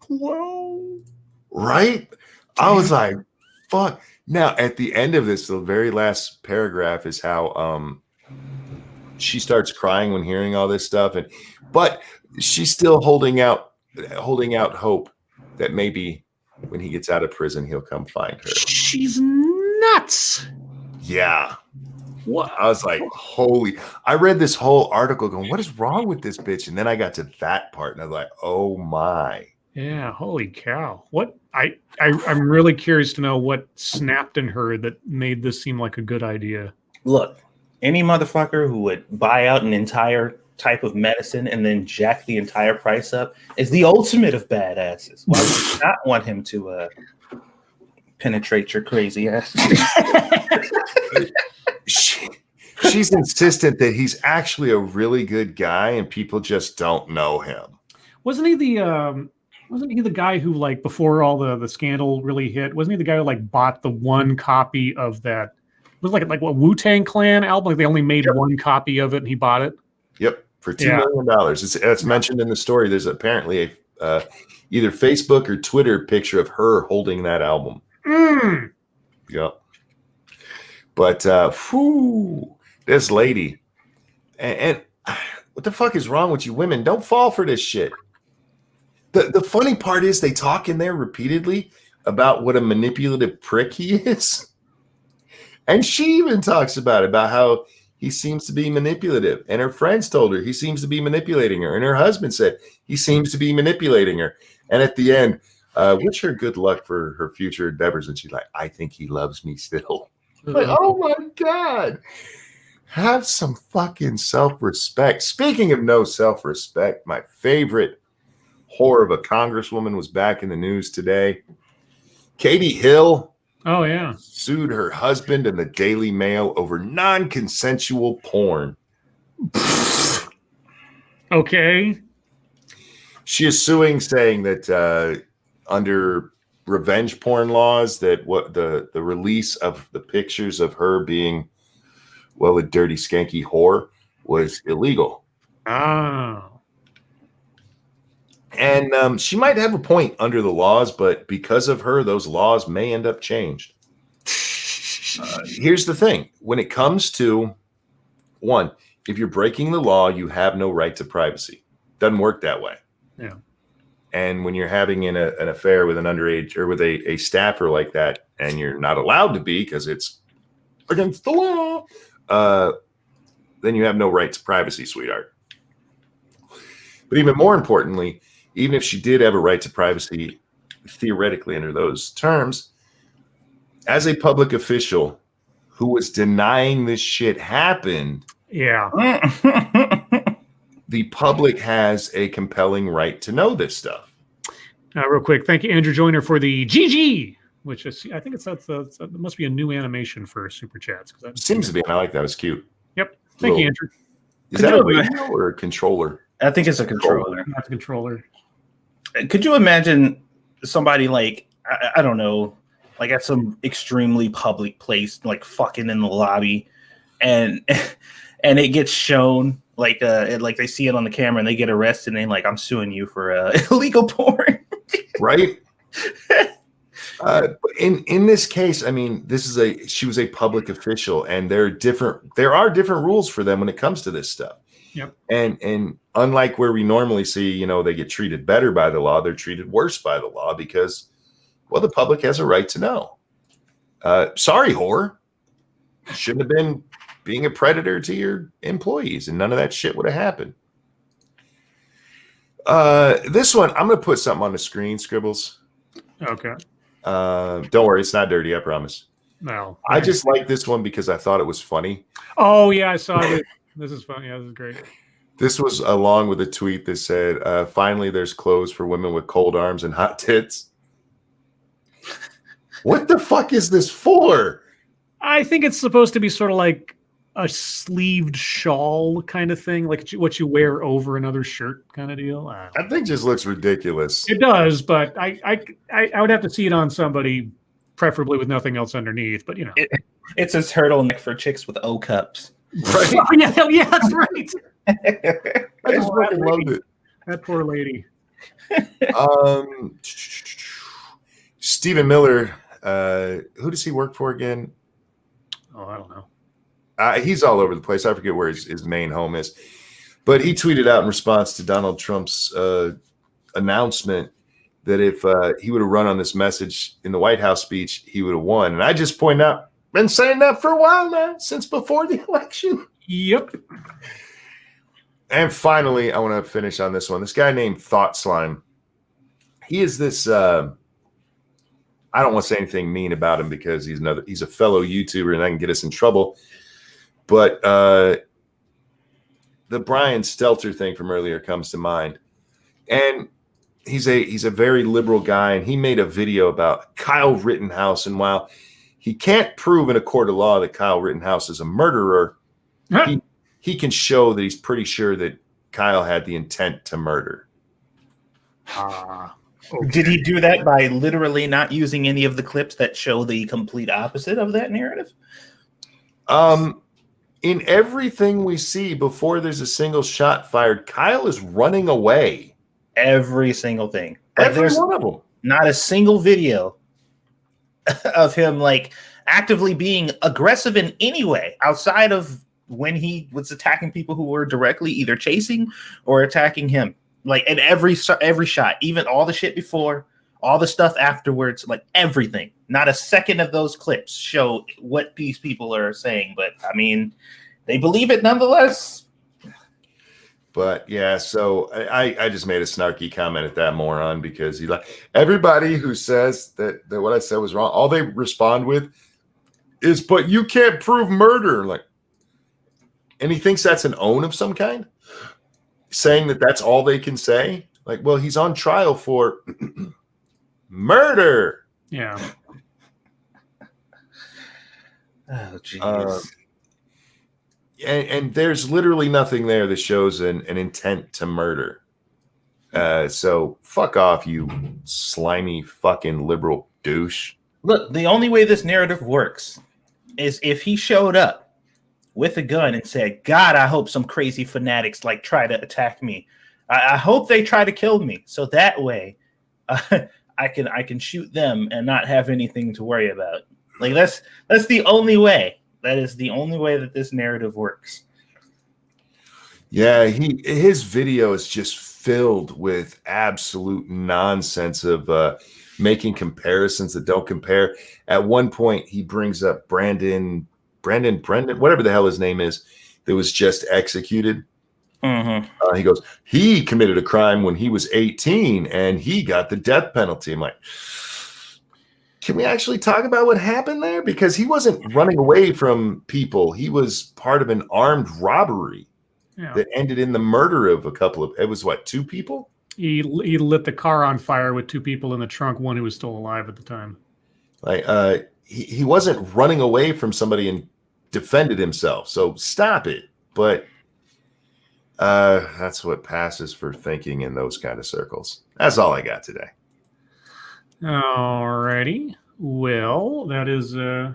Whoa. Right? Damn. I was like, fuck. Now, at the end of this, the very last paragraph is how she starts crying when hearing all this stuff, but she's still holding out hope that maybe when he gets out of prison, he'll come find her. She's nuts. Yeah. What? I was like, holy. I read this whole article going, what is wrong with this bitch? And then I got to that part and I was like, oh my. Yeah, holy cow. What I'm really curious to know what snapped in her that made this seem like a good idea. Look, any motherfucker who would buy out an entire type of medicine and then jack the entire price up is the ultimate of badasses. Why would you not want him to penetrate your crazy ass? She's insistent that he's actually a really good guy and people just don't know him. Wasn't he the guy who, like, before all the scandal really hit, wasn't he the guy who like bought the one copy of that? It was like what Wu-Tang Clan album? Like they only made one copy of it and he bought it. Yep, for $2 million. It's mentioned in the story. There's apparently a either Facebook or Twitter picture of her holding that album. Yep. But this lady, and what the fuck is wrong with you women? Don't fall for this shit. The funny part is they talk in there repeatedly about what a manipulative prick he is. And she even talks about how he seems to be manipulative. And her friends told her he seems to be manipulating her. And her husband said he seems to be manipulating her. And at the end, wish her good luck for her future endeavors. And she's like, I think he loves me still. Like, oh my God. Have some fucking self-respect. Speaking of no self-respect, my favorite whore of a congresswoman was back in the news today. Katie Hill sued her husband and the Daily Mail over non-consensual porn. Okay. She is suing, saying that under revenge porn laws that what the release of the pictures of her being, well, a dirty, skanky whore was illegal. Oh. And she might have a point under the laws, but because of her, those laws may end up changed. Here's the thing. When it comes to, one, if you're breaking the law, you have no right to privacy. Doesn't work that way. Yeah. And when you're having an affair with an underage or with a staffer like that, and you're not allowed to be because it's against the law, then you have no right to privacy, sweetheart. But even more importantly, even if she did have a right to privacy, theoretically under those terms, as a public official who was denying this shit happened, Yeah. the public has a compelling right to know this stuff. Real quick, thank you, Andrew Joyner, for the GG, which is, I think it must be a new animation for Super Chats. Seems to be, and I like that. It's cute. Yep. Thank you, Andrew. Is that a radio or a controller? I think it's a controller. That's a controller. Could you imagine somebody like, I don't know, like at some extremely public place, like fucking in the lobby, and it gets shown, like they see it on the camera and they get arrested and they're like, I'm suing you for illegal porn. Right? In this case, I mean, she was a public official, and there are different rules for them when it comes to this stuff. Yep. And unlike where we normally see, they get treated better by the law, they're treated worse by the law because, well, the public has a right to know. Sorry, whore. Shouldn't have been being a predator to your employees, and none of that shit would have happened. This one, I'm going to put something on the screen, Scribbles. Okay. Don't worry, it's not dirty, I promise. No. I just like this one because I thought it was funny. Oh, yeah, I saw it. This is funny. Yeah, this is great. This was along with a tweet that said, finally, there's clothes for women with cold arms and hot tits. What the fuck is this for? I think it's supposed to be sort of like a sleeved shawl kind of thing, like what you wear over another shirt kind of deal. I think it just looks ridiculous. It does, but I would have to see it on somebody, preferably with nothing else underneath. But It's a turtleneck for chicks with O cups. Right? Oh, yeah, that's right. I just fucking loved it. That poor lady. Stephen Miller, who does he work for again? Oh, I don't know. He's all over the place. I forget where his main home is. But he tweeted out in response to Donald Trump's announcement that if he would have run on this message in the White House speech, he would have won. And I just point out, been saying that for a while now, since before the election. Yep. And finally, I want to finish on this one. This guy named Thought Slime. He is this. I don't want to say anything mean about him because he's a fellow YouTuber and that can get us in trouble. But the Brian Stelter thing from earlier comes to mind, and he's a very liberal guy, and he made a video about Kyle Rittenhouse, and while he can't prove in a court of law that Kyle Rittenhouse is a murderer, he can show that he's pretty sure that Kyle had the intent to murder. Okay. Did he do that by literally not using any of the clips that show the complete opposite of that narrative? In everything we see before there's a single shot fired, Kyle is running away. Every single thing. Every one of them. Not a single video of him like actively being aggressive in any way outside of when he was attacking people who were directly either chasing or attacking him. Like in every shot, even all the shit before, all the stuff afterwards, like everything. Not a second of those clips show what these people are saying, but I mean, they believe it nonetheless. But yeah, so I just made a snarky comment at that moron because he like everybody who says that what I said was wrong, all they respond with is, but you can't prove murder. Like, and he thinks that's an own of some kind, saying that that's all they can say. Like, well, he's on trial for murder. Yeah. Oh, jeez. And there's literally nothing there that shows an intent to murder. So fuck off, you slimy fucking liberal douche. Look, the only way this narrative works is if he showed up with a gun and said, God, I hope some crazy fanatics like try to attack me. I hope they try to kill me. So that way I can shoot them and not have anything to worry about. Like that's the only way. That is the only way that this narrative works. Yeah, his video is just filled with absolute nonsense of making comparisons that don't compare. At one point, he brings up Brendan, whatever the hell his name is, that was just executed. Mm-hmm. He goes, he committed a crime when he was 18 and he got the death penalty. I'm like, can we actually talk about what happened there? Because he wasn't running away from people. He was part of an armed robbery that ended in the murder of a couple of, it was what, 2 people? He lit the car on fire with 2 people in the trunk, one who was still alive at the time. Like, he wasn't running away from somebody and defended himself. So stop it. But that's what passes for thinking in those kind of circles. That's all I got today. Alrighty. Well, that is, I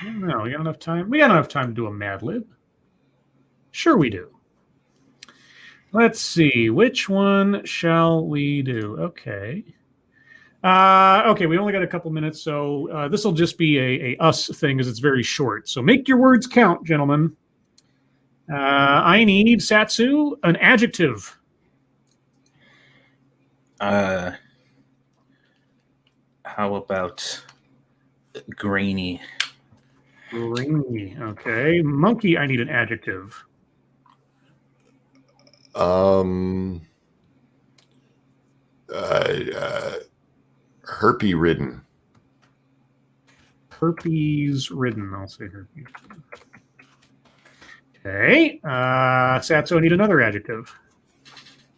don't know. We got enough time? We got enough time to do a Mad Lib. Sure we do. Let's see. Which one shall we do? Okay. Okay, we only got a couple minutes, so this will just be a us thing as it's very short. So make your words count, gentlemen. I need, Satsu, an adjective. How about grainy? Grainy. Okay. Monkey, I need an adjective. Herpes ridden. Herpes ridden. I'll say herpes. Okay. Satsu, I need another adjective.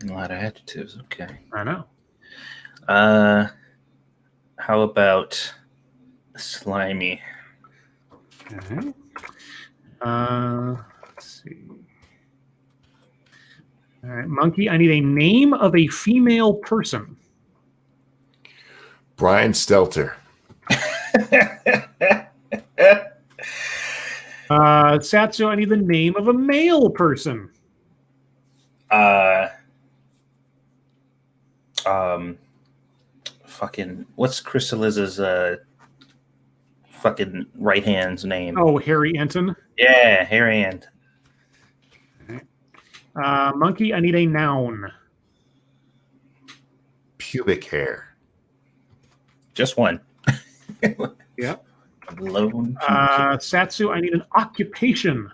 A lot of adjectives. Okay. I know. How about slimy? Okay. Let's see. All right, Monkey, I need a name of a female person. Brian Stelter. Satsu, I need the name of a male person. Fucking, what's Crystalliza's fucking right hand's name? Oh, Harry Enton. Yeah, Harry Enton. Monkey, I need a noun. Pubic hair. Just one. Yep. Lone. Satsu, I need an occupation.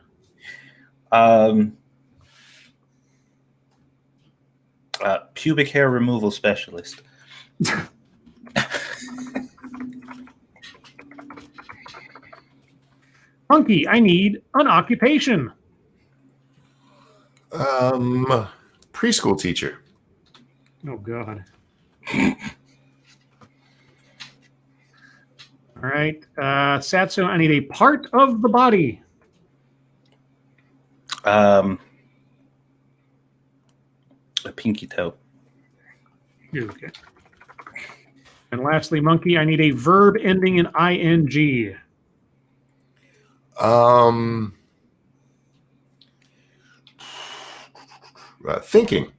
Pubic hair removal specialist. Monkey, I need an occupation. Preschool teacher. Oh, God. All right. Satsu, I need a part of the body. A pinky toe. Okay. And lastly, Monkey, I need a verb ending in ing. Thinking.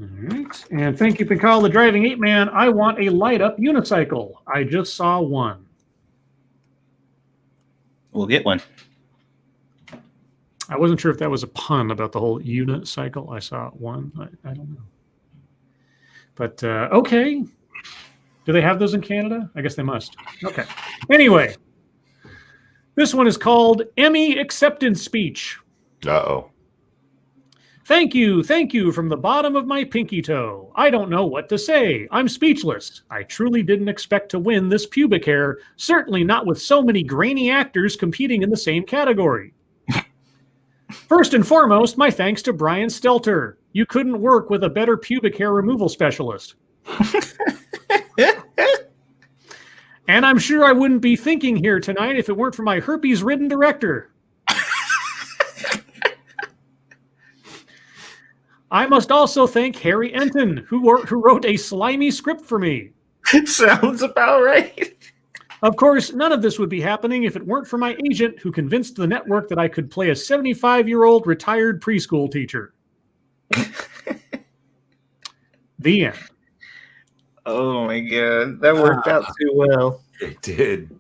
All right. And thank you, Pikal, the driving ape man. I want a light up unicycle. I just saw one. We'll get one. I wasn't sure if that was a pun about the whole unicycle. I saw one. I don't know. But okay. Do they have those in Canada? I guess they must. Okay. Anyway, this one is called Emmy Acceptance Speech. Uh-oh. Thank you from the bottom of my pinky toe. I don't know what to say. I'm speechless. I truly didn't expect to win this pubic hair, certainly not with so many grainy actors competing in the same category. First and foremost, my thanks to Brian Stelter. You couldn't work with a better pubic hair removal specialist. And I'm sure I wouldn't be thinking here tonight if it weren't for my herpes-ridden director. I must also thank Harry Enton, who wrote a slimy script for me. Sounds about right. Of course, none of this would be happening if it weren't for my agent who convinced the network that I could play a 75-year-old retired preschool teacher. The end. Oh my god, that worked out too well. It did.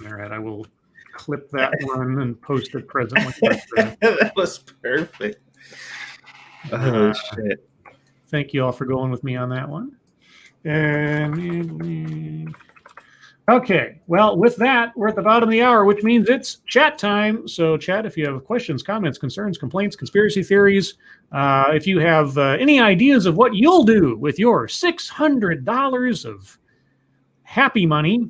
All right, I will clip that one and post it presently. That was perfect. Oh shit. Thank you all for going with me on that one. Okay, well, with that, we're at the bottom of the hour, which means it's chat time. So, chat, if you have questions, comments, concerns, complaints, conspiracy theories, if you have any ideas of what you'll do with your $600 of happy money,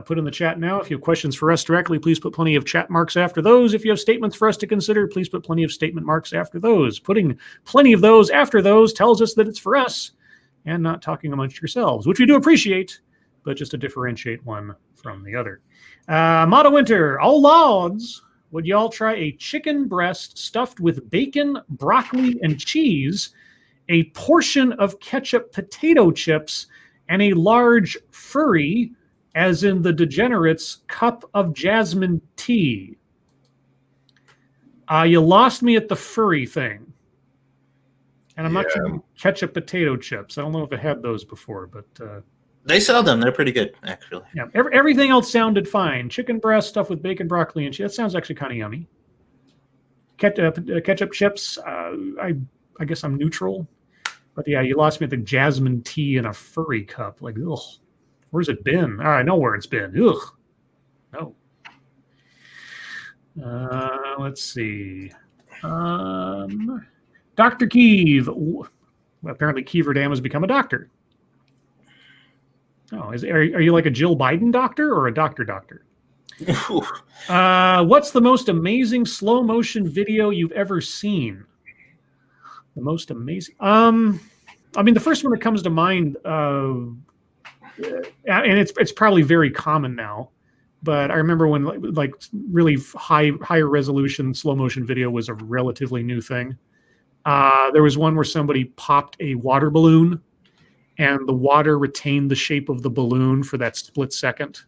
put in the chat now. If you have questions for us directly, please put plenty of chat marks after those. If you have statements for us to consider, please put plenty of statement marks after those. Putting plenty of those after those tells us that it's for us and not talking amongst yourselves, which we do appreciate, but just to differentiate one from the other. Motto Winter, oh lords, would y'all try a chicken breast stuffed with bacon, broccoli, and cheese, a portion of ketchup potato chips, and a large furry, as in the Degenerates, cup of jasmine tea? You lost me at the furry thing. And I'm not sure ketchup potato chips. I don't know if I had those before, but... They sell them. They're pretty good, actually. Yeah, everything else sounded fine. Chicken breast stuffed with bacon, broccoli, and cheese. That sounds actually kind of yummy. Ketchup chips, I guess I'm neutral. But yeah, you lost me at the jasmine tea in a furry cup. Like, ugh. Where's it been? I know where it's been. Ugh. No. Let's see. Dr. Keeve. Apparently, Keever Dam has become a doctor. Oh, are you like a Jill Biden doctor or a doctor? What's the most amazing slow motion video you've ever seen? The most amazing. I mean, the first one that comes to mind, and it's probably very common now, but I remember when like really higher resolution slow motion video was a relatively new thing. There was one where somebody popped a water balloon, and the water retained the shape of the balloon for that split second.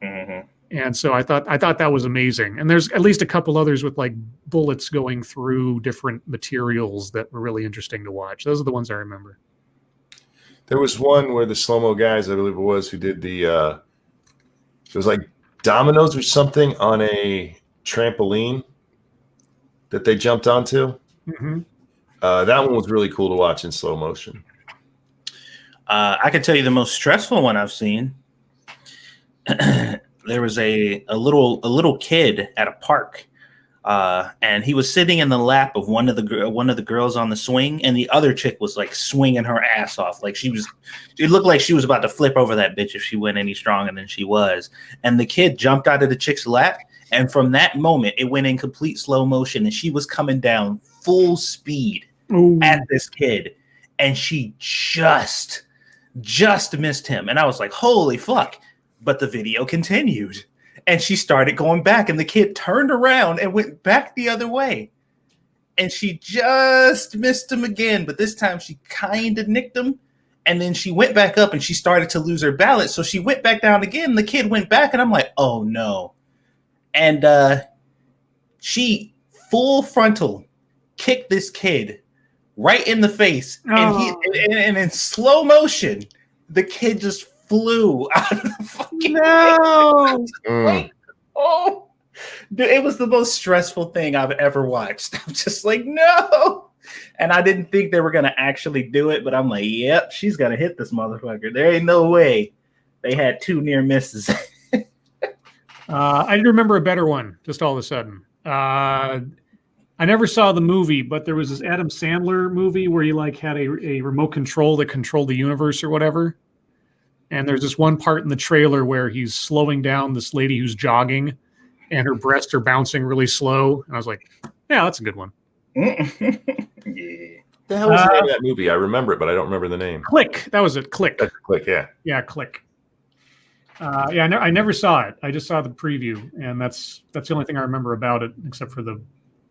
Mm-hmm. And so I thought that was amazing. And there's at least a couple others with like bullets going through different materials that were really interesting to watch. Those are the ones I remember. There was one where the slow-mo guys, I believe it was, who did the it was like dominoes or something on a trampoline that they jumped onto. Mm-hmm. That one was really cool to watch in slow motion. I can tell you the most stressful one I've seen. There was a little kid at a park, and he was sitting in the lap of one of the girls on the swing, and the other chick was like swinging her ass off, like it looked like she was about to flip over that bitch if she went any stronger than she was. And the kid jumped out of the chick's lap, and from that moment, it went in complete slow motion, and she was coming down full speed at this kid, and she just missed him, and I was like, holy fuck. But the video continued, and she started going back, and the kid turned around and went back the other way, and she just missed him again, but this time she kind of nicked him, and then she went back up, and she started to lose her balance, so she went back down again, and the kid went back, and I'm like, oh no. And she full frontal kicked this kid right in the face, and in slow motion, the kid just flew out of the fucking face. Oh, dude, it was the most stressful thing I've ever watched. I'm just like, no. And I didn't think they were going to actually do it, but I'm like, yep, she's going to hit this motherfucker. There ain't no way. They had 2 near misses. I remember a better one just all of a sudden. I never saw the movie, but there was this Adam Sandler movie where he like had a remote control that controlled the universe or whatever. And there's this one part in the trailer where he's slowing down this lady who's jogging and her breasts are bouncing really slow. And I was like, yeah, that's a good one. Yeah. The hell was the name of that movie? I remember it, but I don't remember the name. Click. That was it. Click. Click, yeah. Yeah, Click. I never saw it. I just saw the preview, and that's the only thing I remember about it, except for the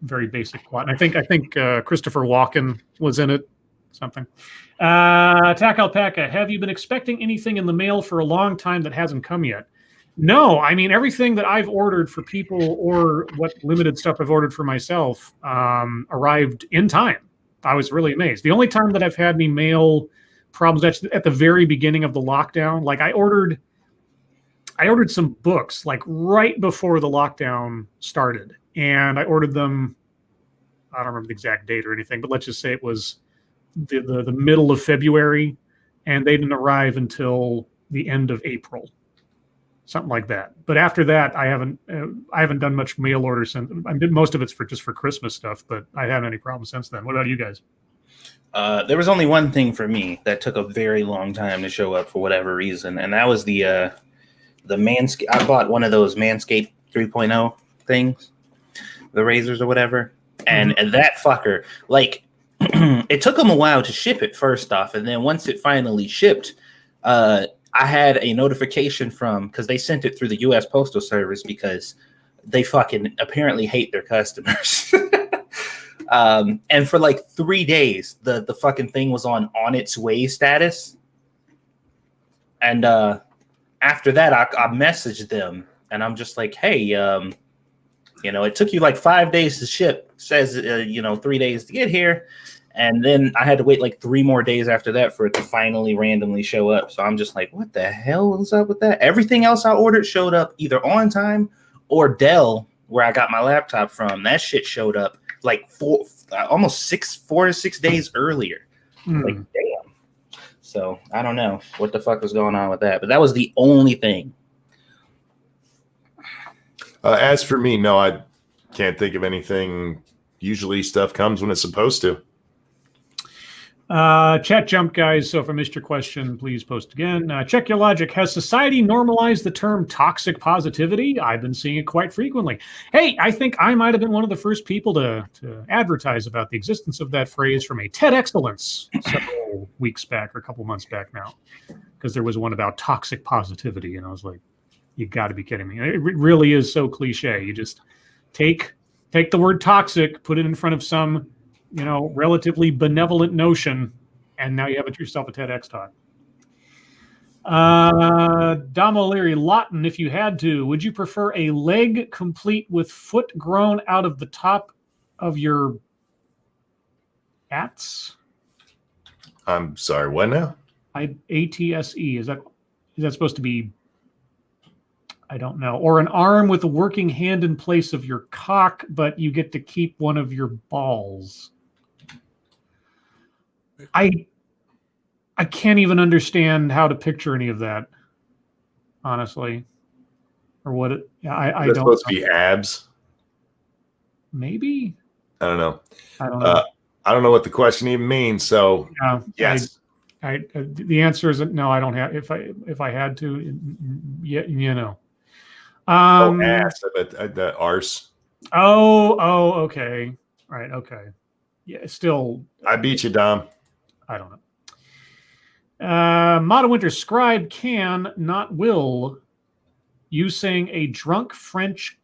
very basic plot. And I think Christopher Walken was in it. Something. Tack Alpaca, have you been expecting anything in the mail for a long time that hasn't come yet? No, I mean, everything that I've ordered for people or what limited stuff I've ordered for myself arrived in time. I was really amazed. The only time that I've had any mail problems at the very beginning of the lockdown, like I ordered some books like right before the lockdown started, and I ordered them. I don't remember the exact date or anything, but let's just say it was the middle of February, and they didn't arrive until the end of April, something like that. But after that, I haven't done much mail order since. I did most of it's just for Christmas stuff, but I haven't had any problems since then. What about you guys? There was only one thing for me that took a very long time to show up for whatever reason, and that was the Manscaped. I bought one of those Manscaped 3.0 things, the razors or whatever, and that fucker, like, it took them a while to ship it first off, and then once it finally shipped, I had a notification because they sent it through the U.S. Postal Service because they fucking apparently hate their customers. And for like 3 days, the fucking thing was on its way status. And after that, I messaged them, and I'm just like, hey, it took you like 5 days to ship. Says 3 days to get here. And then I had to wait like 3 more days after that for it to finally randomly show up. So I'm just like, what the hell is up with that? Everything else I ordered showed up either on time, or Dell, where I got my laptop from, that shit showed up like 4 to 6 days earlier. Like, damn. So I don't know what the fuck was going on with that, but that was the only thing. As for me, no, I can't think of anything. Usually stuff comes when it's supposed to. Chat jump, guys. So if I missed your question, please post again. Check your logic. Has society normalized the term toxic positivity? I've been seeing it quite frequently. Hey, I think I might have been one of the first people to advertise about the existence of that phrase from a TED Excellence several weeks back, or a couple months back now, because there was one about toxic positivity, and I was like, you got to be kidding me. It really is so cliche. You just take the word toxic, put it in front of some relatively benevolent notion, and now you have yourself a TEDx talk. Dom O'Leary, Lawton, if you had to, would you prefer a leg complete with foot grown out of the top of your ats? I'm sorry, what now? ATSE. Is that supposed to be? I don't know. Or an arm with a working hand in place of your cock, but you get to keep one of your balls. I can't even understand how to picture any of that, honestly, or what it. I don't. Supposed to be abs. Maybe. I don't know. I don't know. I don't know what the question even means. So yes. The answer is no. I don't have. If I had to, yeah. Ass. I bet the arse. Oh, okay. Right. Okay. Yeah. Still. I beat you, Dom. I don't know. Mata Winter, Scribe can, not will, you sing in a drunk French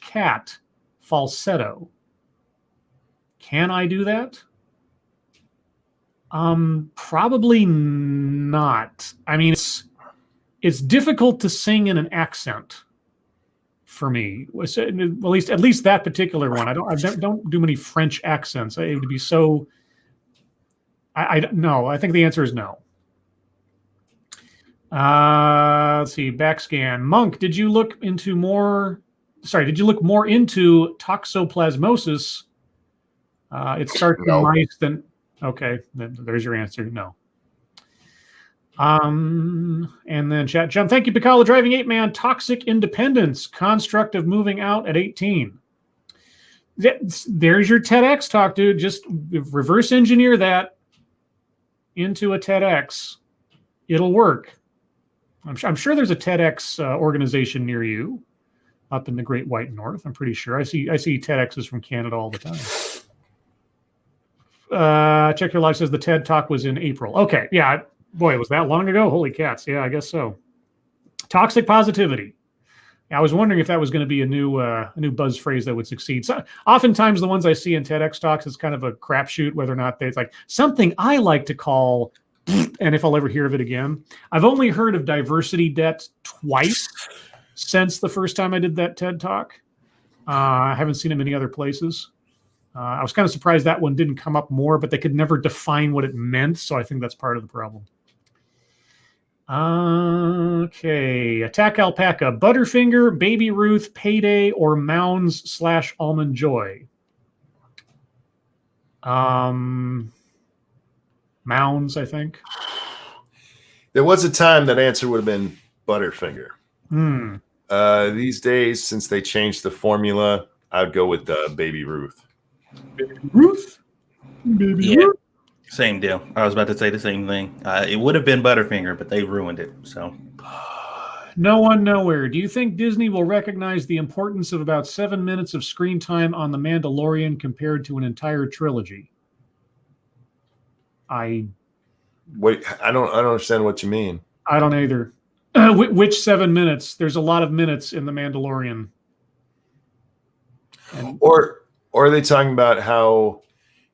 cat falsetto. Can I do that? Probably not. I mean, it's difficult to sing in an accent for me. At least that particular one. I don't do many French accents. It would be so. No. I think the answer is no. Let's see. Backscan. Monk, did you look more into toxoplasmosis? It starts in mice. Then okay. There's your answer. No. And then chat jump. Thank you, Picala Driving 8-Man. Toxic independence. Construct of moving out at 18. There's your TEDx talk, dude. Just reverse engineer that into a TEDx. It'll work. I'm sure there's a TEDx organization near you up in the Great White North. I'm pretty sure. I see TEDx's from Canada all the time. Check Your Life says the TED talk was in April. Okay, yeah. Boy, it was that long ago? Holy cats. Yeah, I guess so. Toxic positivity. I was wondering if that was going to be a new buzz phrase that would succeed. So, oftentimes, the ones I see in TEDx talks is kind of a crapshoot whether or not it's like something I like to call, and if I'll ever hear of it again. I've only heard of diversity debt twice since the first time I did that TED talk. I haven't seen it many other places. I was kind of surprised that one didn't come up more, but they could never define what it meant, so I think that's part of the problem. Okay, Attack Alpaca, Butterfinger, Baby Ruth, Payday, or Mounds/Almond Joy. Mounds, I think. There was a time that answer would have been Butterfinger. Hmm. These days, since they changed the formula, I'd go with Baby Ruth. Baby Ruth? Baby Yeah. Ruth? Same deal. I was about to say the same thing. It would have been Butterfinger, but they ruined it. So, No One Nowhere. Do you think Disney will recognize the importance of about 7 minutes of screen time on The Mandalorian compared to an entire trilogy? Wait, I don't understand what you mean. I don't either. Which 7 minutes? There's a lot of minutes in The Mandalorian. Or are they talking about how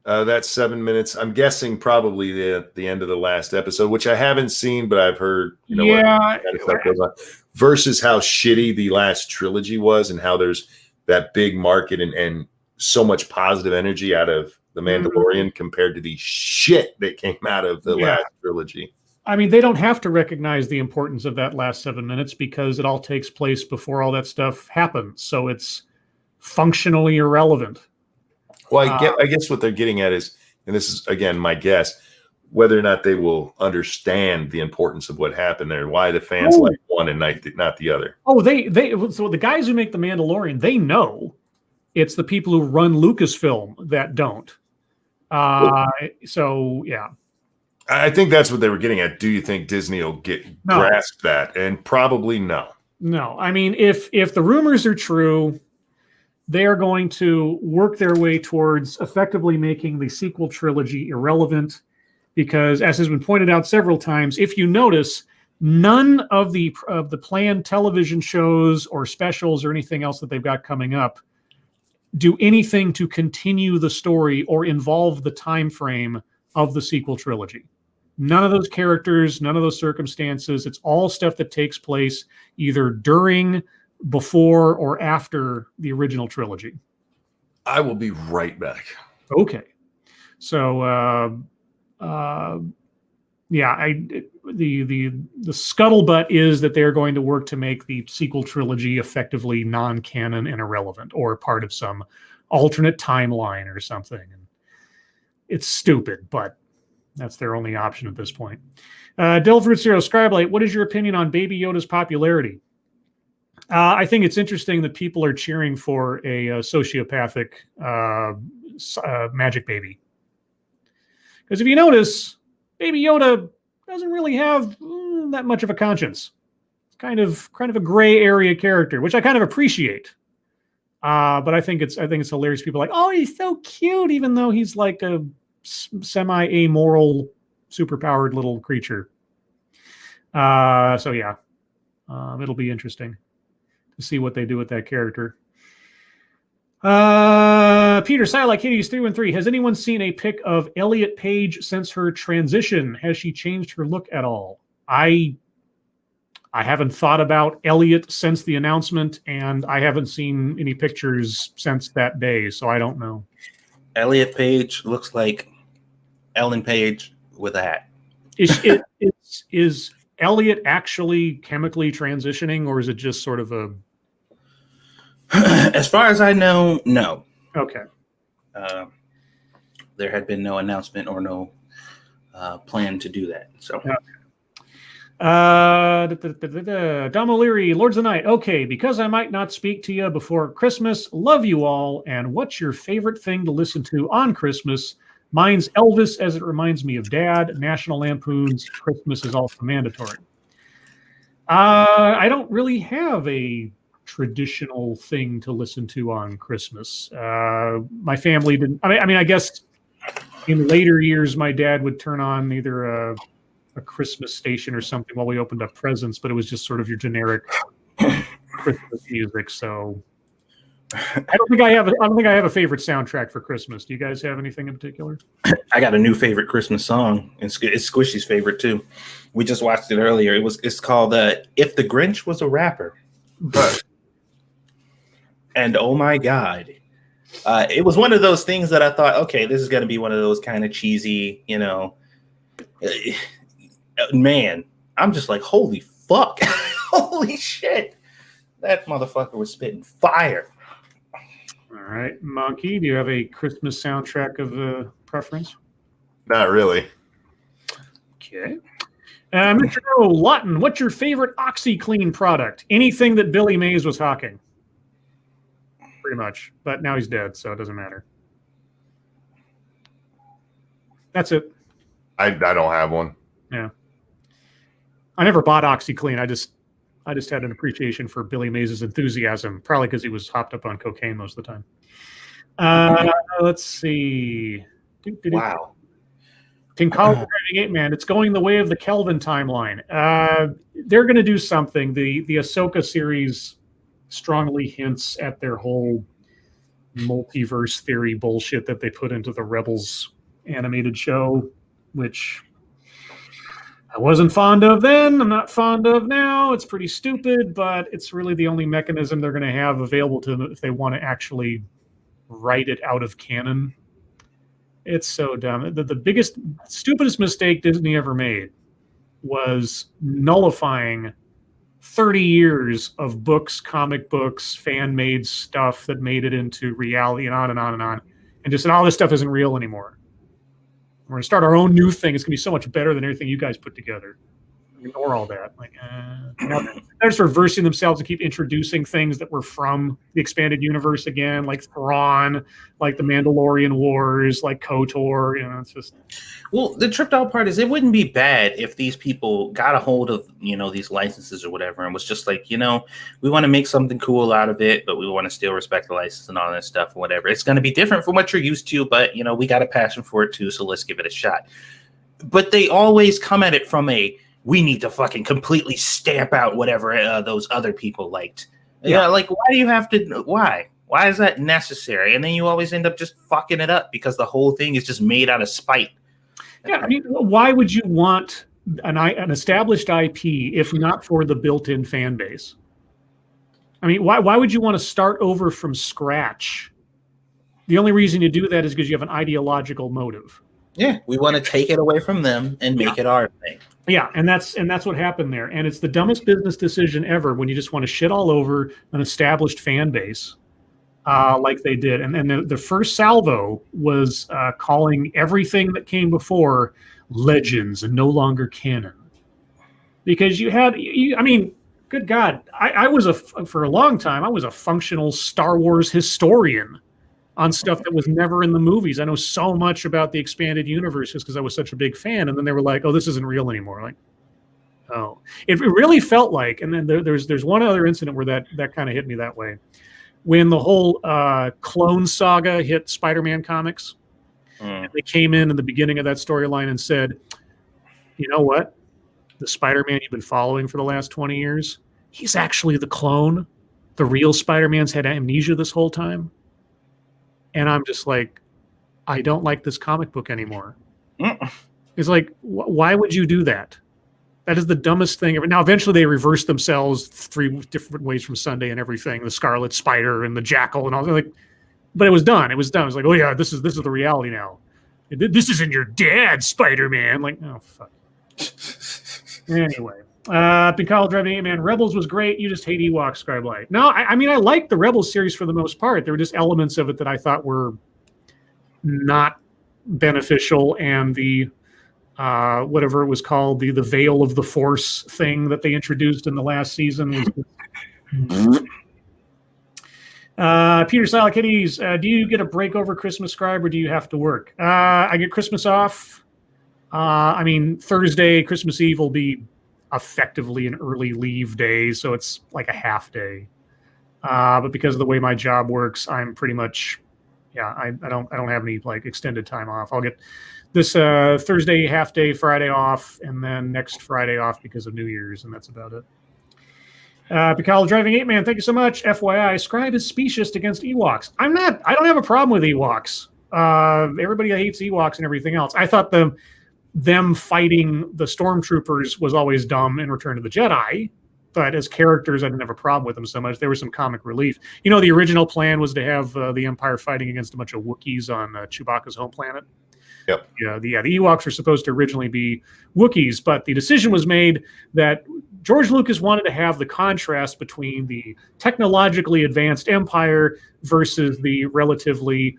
that 7 minutes? I'm guessing probably the end of the last episode, which I haven't seen, but I've heard. What kind of stuff goes on. Versus how shitty the last trilogy was, and how there's that big market and so much positive energy out of The Mandalorian compared to the shit that came out of the last trilogy. I mean, they don't have to recognize the importance of that last 7 minutes because it all takes place before all that stuff happens. So it's functionally irrelevant. Well, I guess what they're getting at is, and this is, again, my guess, whether or not they will understand the importance of what happened there and why the fans like one and not the other. Oh, so the guys who make The Mandalorian, they know. It's the people who run Lucasfilm that don't. So, yeah. I think that's what they were getting at. Do you think Disney will grasp that? And probably no. No. I mean, if the rumors are true, they are going to work their way towards effectively making the sequel trilogy irrelevant because, as has been pointed out several times, if you notice, none of the planned television shows or specials or anything else that they've got coming up do anything to continue the story or involve the time frame of the sequel trilogy. None of those characters, none of those circumstances. It's all stuff that takes place either during, before, or after the original trilogy. I will be right back. Okay. So, the scuttlebutt is that they're going to work to make the sequel trilogy effectively non-canon and irrelevant, or part of some alternate timeline or something. And it's stupid, but that's their only option at this point. Delfruit Zero Scribe, what is your opinion on Baby Yoda's popularity? I think it's interesting that people are cheering for a sociopathic magic baby. Because if you notice, Baby Yoda doesn't really have that much of a conscience. It's kind of a gray area character, which I kind of appreciate. But I think it's hilarious. People are like, oh, he's so cute, even though he's like a semi-amoral, superpowered little creature. So yeah, it'll be interesting to see what they do with that character. Peter Silak Hades 313. Has anyone seen a pic of Elliot Page since her transition? Has she changed her look at all? I haven't thought about Elliot since the announcement, and I haven't seen any pictures since that day, so I don't know. Elliot Page looks like Ellen Page with a hat. Is Elliot actually chemically transitioning, or is it just sort of a... As far as I know, no. Okay. There had been no announcement or no plan to do that. So, okay. Dom O'Leary, Lords of the Night. Okay, because I might not speak to you before Christmas, love you all. And what's your favorite thing to listen to on Christmas? Mine's Elvis, as it reminds me of Dad. National Lampoon's Christmas is also mandatory. I don't really have a traditional thing to listen to on Christmas. My family didn't. I mean, I guess in later years, my dad would turn on either a Christmas station or something while we opened up presents, but it was just sort of your generic Christmas music, so I don't think I have a favorite soundtrack for Christmas. Do you guys have anything in particular? I got a new favorite Christmas song. It's Squishy's favorite too. We just watched it earlier. It's called "If the Grinch Was a Rapper." And oh my God, it was one of those things that I thought, okay, this is going to be one of those kind of cheesy, man. I'm just like, holy fuck, holy shit, that motherfucker was spitting fire. All right, Monkey, do you have a Christmas soundtrack of preference? Not really. Okay. Mr. No, Lawton, what's your favorite OxyClean product? Anything that Billy Mays was hawking. Pretty much. But now he's dead, so it doesn't matter. That's it. I don't have one. Yeah. I never bought OxyClean. I just had an appreciation for Billy Mays' enthusiasm, probably because he was hopped up on cocaine most of the time. Let's see. Wow. King College Driving 8 Man, it's going the way of the Kelvin timeline. They're going to do something. The Ahsoka series strongly hints at their whole multiverse theory bullshit that they put into the Rebels animated show, which I wasn't fond of then. I'm not fond of now. It's pretty stupid, but it's really the only mechanism they're going to have available to them if they want to actually write it out of canon. It's so dumb. The biggest, stupidest mistake Disney ever made was nullifying 30 years of books, comic books, fan-made stuff that made it into reality and on and on and on. And just said, oh, this stuff isn't real anymore. We're going to start our own new thing. It's going to be so much better than everything you guys put together. Ignore all that. They're just reversing themselves and keep introducing things that were from the expanded universe again, like Thrawn, like the Mandalorian Wars, like KOTOR. It's just. Well, the tripped out part is it wouldn't be bad if these people got a hold of, these licenses or whatever and was just like, we want to make something cool out of it, but we want to still respect the license and all that stuff or whatever. It's going to be different from what you're used to, but, we got a passion for it too, so let's give it a shot. But they always come at it from we need to fucking completely stamp out whatever those other people liked. Yeah, like, why do you have to? Why? Why is that necessary? And then you always end up just fucking it up because the whole thing is just made out of spite. Yeah, I mean, why would you want an established IP if not for the built-in fan base? I mean, why would you want to start over from scratch? The only reason you do that is because you have an ideological motive. Yeah, we want to take it away from them and make it our thing. Yeah, and that's what happened there. And it's the dumbest business decision ever when you just want to shit all over an established fan base like they did. And the first salvo was calling everything that came before legends and no longer canon. Because good God, I was for a long time, I was a functional Star Wars historian on stuff that was never in the movies. I know so much about the expanded universe just because I was such a big fan. And then they were like, oh, this isn't real anymore. Like, oh, it really felt like, and then there's one other incident where that kind of hit me that way. When the whole clone saga hit Spider-Man comics, they came in the beginning of that storyline and said, you know what? The Spider-Man you've been following for the last 20 years, he's actually the clone. The real Spider-Man's had amnesia this whole time. And I'm just like, I don't like this comic book anymore. It's like, why would you do that? That is the dumbest thing ever. Now, eventually they reversed themselves 3 different ways from Sunday and everything. The Scarlet Spider and the Jackal and all that. Like, but it was done. It was done. It was like, oh yeah, this is the reality now. This isn't your dad, Spider-Man. Like, oh fuck. Anyway. College Driving 8 Man, Rebels was great. You just hate Ewok, Scribe Light. No, I mean, I liked the Rebels series for the most part. There were just elements of it that I thought were not beneficial, and the whatever it was called, the Veil of the Force thing that they introduced in the last season was Peter Silent Kitties, do you get a break over Christmas, Scribe, or do you have to work? I get Christmas off. Thursday, Christmas Eve will be effectively an early leave day, so it's like a half day. But because of the way my job works, I'm pretty much, I don't have any like extended time off. I'll get this Thursday half day, Friday off, and then next Friday off because of New Year's, and that's about it. Picalo Driving 8-Man, thank you so much. FYI, Scribe is specious against Ewoks. I don't have a problem with Ewoks. Everybody hates Ewoks and everything else. I thought them fighting the stormtroopers was always dumb in Return of the Jedi, but as characters, I didn't have a problem with them so much. There was some comic relief. You know, the original plan was to have the Empire fighting against a bunch of Wookiees on Chewbacca's home planet. Yep. Yeah, the Ewoks were supposed to originally be Wookiees, but the decision was made that George Lucas wanted to have the contrast between the technologically advanced Empire versus the relatively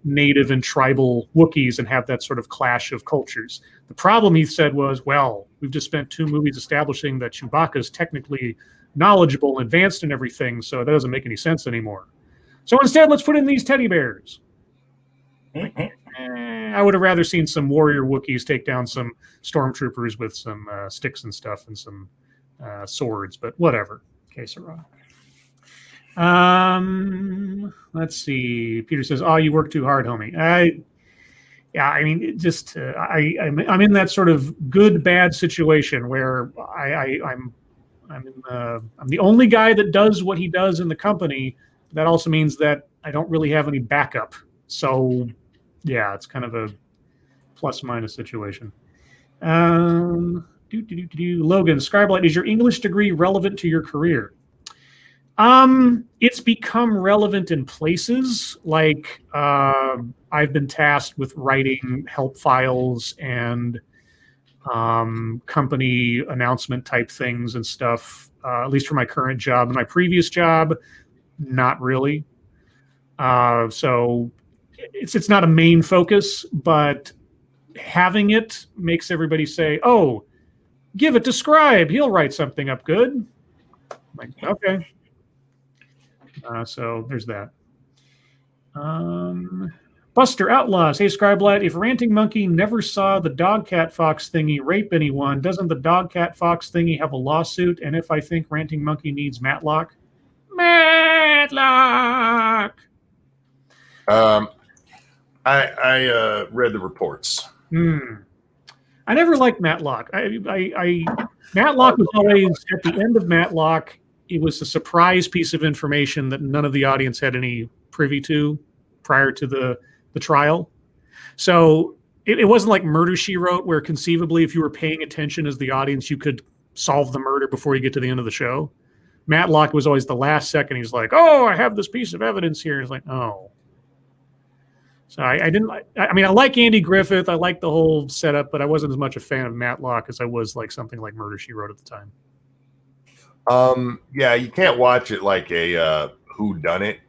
native and tribal Wookiees and have that sort of clash of cultures. The problem, he said, was, well, we've just spent 2 movies establishing that Chewbacca is technically knowledgeable and advanced and everything, so that doesn't make any sense anymore. So instead, let's put in these teddy bears. I would have rather seen some warrior Wookiees take down some stormtroopers with some sticks and stuff and some swords, but whatever. Okay, Sarah. Let's see. Peter says, "Oh, you work too hard, homie." I mean, it just I'm in that sort of good bad situation where I'm the only guy that does what he does in the company. That also means that I don't really have any backup. So, yeah, it's kind of a plus-minus situation. Logan, Scribe, is your English degree relevant to your career? It's become relevant in places like I've been tasked with writing help files and company announcement type things and stuff, at least for my current job. And my previous job, not really. So it's not a main focus, but having it makes everybody say, "Oh, give it to Scribe. He'll write something up good." I'm like, okay. So there's that. Buster Outlaws. Hey, Scribelad, if Ranting Monkey never saw the Dog Cat Fox thingy rape anyone, doesn't the Dog Cat Fox thingy have a lawsuit? And if I think Ranting Monkey needs Matlock? Matlock! I read the reports. I never liked Matlock. Matlock was always, at the end of Matlock, it was a surprise piece of information that none of the audience had any privy to prior to the trial. So it wasn't like Murder, She Wrote, where conceivably if you were paying attention as the audience, you could solve the murder before you get to the end of the show. Matlock was always the last second. He's like, "Oh, I have this piece of evidence here." It's like, oh. So I didn't like, I mean, I like Andy Griffith. I like the whole setup, but I wasn't as much a fan of Matlock as I was like something like Murder, She Wrote at the time. Yeah, you can't watch it like a whodunit.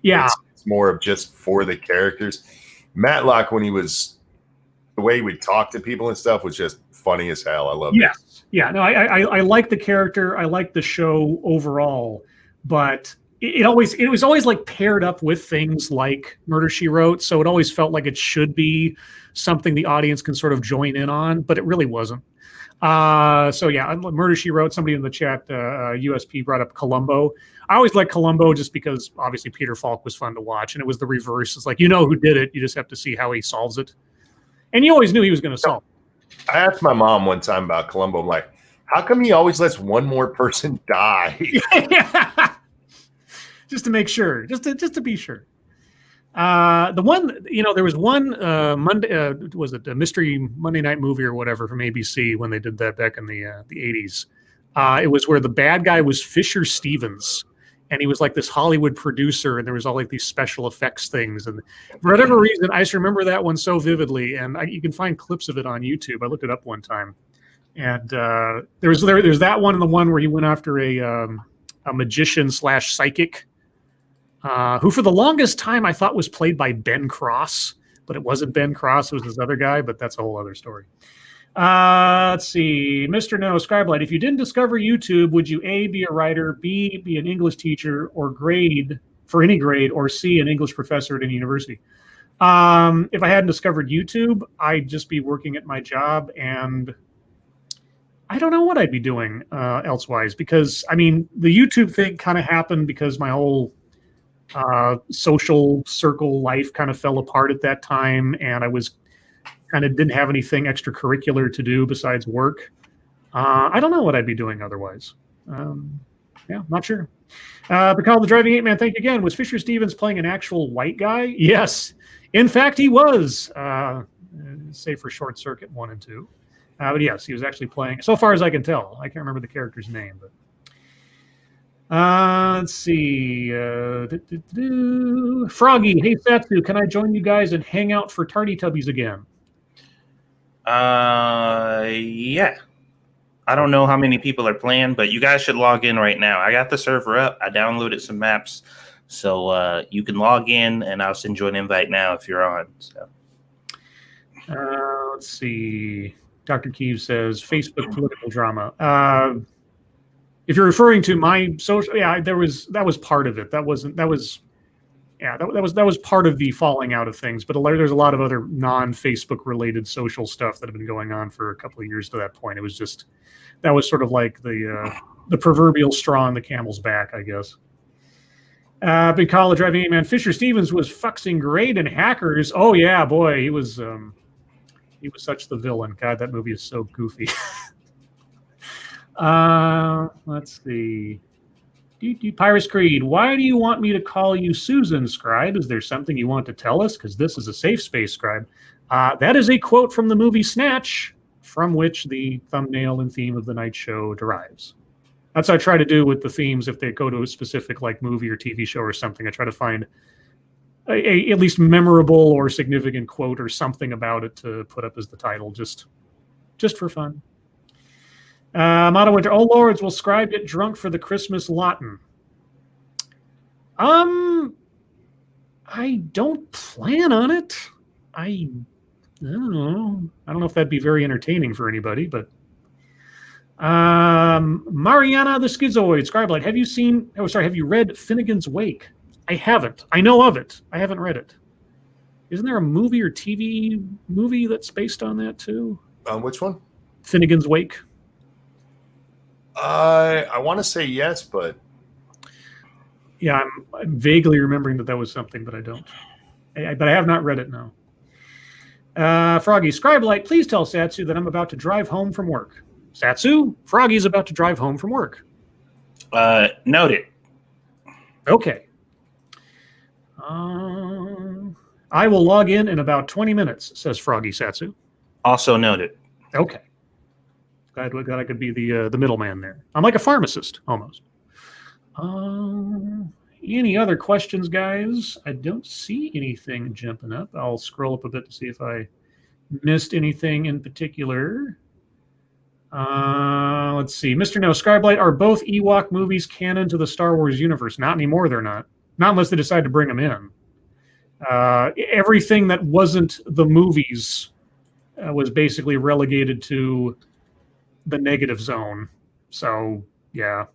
Yeah. It's more of just for the characters. Matlock, when he was, the way he would talk to people and stuff was just funny as hell. I love it. Yeah, no, I like the character. I like the show overall, but it was always like paired up with things like Murder, She Wrote. So it always felt like it should be something the audience can sort of join in on, but it really wasn't. So yeah, Murder, She Wrote. Somebody in the chat, USP, brought up Columbo. I always liked Columbo just because obviously Peter Falk was fun to watch, and it was the reverse. It's like, you know who did it, you just have to see how he solves it, and you always knew he was going to solve it. I asked my mom one time about Columbo. I'm like, how come he always lets one more person die? Just to make sure, just to be sure. The one, there was one Monday, was it a mystery Monday night movie or whatever from ABC when they did that back in the 80s. It was where the bad guy was Fisher Stevens, and he was like this Hollywood producer, and there was all like these special effects things. And for whatever reason, I just remember that one so vividly, and you can find clips of it on YouTube. I looked it up one time, and there's that one and the one where he went after a magician / psychic. Who for the longest time I thought was played by Ben Cross, but it wasn't Ben Cross, it was this other guy, but that's a whole other story. Let's see. Mr. No, Scribelight, if you didn't discover YouTube, would you A, be a writer, B, be an English teacher, or grade, for any grade, or C, an English professor at any university? If I hadn't discovered YouTube, I'd just be working at my job, and I don't know what I'd be doing elsewise, because, I mean, the YouTube thing kind of happened because my whole social circle life kind of fell apart at that time, and I was kind of didn't have anything extracurricular to do besides work. I don't know what I'd be doing otherwise. Yeah, not sure. But Call the Driving Ape Man, thank you again. Was Fisher Stevens playing an actual white guy? Yes. In fact, he was. Save for Short Circuit 1 and 2. But yes, he was actually playing, so far as I can tell. I can't remember the character's name, but let's see. Froggy, hey Satsu, can I join you guys and hang out for Tardy Tubbies again? Yeah. I don't know how many people are playing, but you guys should log in right now. I got the server up. I downloaded some maps, so you can log in, and I'll send you an invite now if you're on. So, let's see. Dr. Keeves says Facebook political drama. If you're referring to my social, yeah, that was part of it. That was part of the falling out of things. But there's a lot of other non-Facebook related social stuff that have been going on for a couple of years to that point. It was just that was sort of like the proverbial straw on the camel's back, I guess. Big College Driving Ape Man, Fisher Stevens was fucking great in Hackers. Oh yeah, boy, he was such the villain. God, that movie is so goofy. Let's see. Pyrus Creed, why do you want me to call you Susan, Scribe? Is there something you want to tell us? Because this is a safe space, Scribe. That is a quote from the movie Snatch, from which the thumbnail and theme of the night show derives. That's what I try to do with the themes. If they go to a specific like movie or TV show or something, I try to find a at least memorable or significant quote or something about it to put up as the title, just for fun. Motto Winter, oh lords, will Scribe get drunk for the Christmas Latin? I don't plan on it. I don't know. I don't know if that'd be very entertaining for anybody, but Mariana the Schizoid, Scribelight, have you read Finnegan's Wake? I haven't. I know of it. I haven't read it. Isn't there a movie or TV movie that's based on that too? Which one? Finnegan's Wake. I want to say yes, but yeah, I'm vaguely remembering that was something, but I don't. But I have not read it now. Froggy, Scribelight, please tell Satsu that I'm about to drive home from work. Satsu, Froggy's about to drive home from work. Noted. Okay. I will log in about 20 minutes, says Froggy Satsu. Also noted. Okay. Glad I could be the middleman there. I'm like a pharmacist, almost. Any other questions, guys? I don't see anything jumping up. I'll scroll up a bit to see if I missed anything in particular. Let's see. Mr. No, Scribelight, are both Ewok movies canon to the Star Wars universe? Not anymore, they're not. Not unless they decide to bring them in. Everything that wasn't the movies was basically relegated to the negative zone. So, yeah.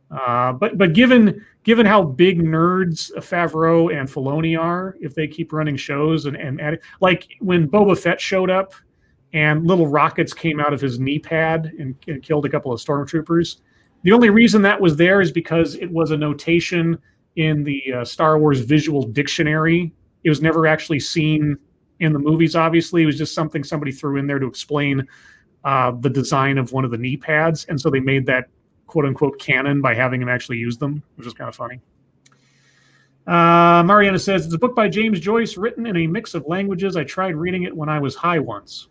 But given how big nerds Favreau and Filoni are, if they keep running shows and like when Boba Fett showed up and little rockets came out of his knee pad and killed a couple of stormtroopers, the only reason that was there is because it was a notation in the Star Wars visual dictionary. It was never actually seen in the movies, obviously. It was just something somebody threw in there to explain the design of one of the knee pads. And so they made that quote-unquote canon by having him actually use them, which is kind of funny. Mariana says, it's a book by James Joyce written in a mix of languages. I tried reading it when I was high once.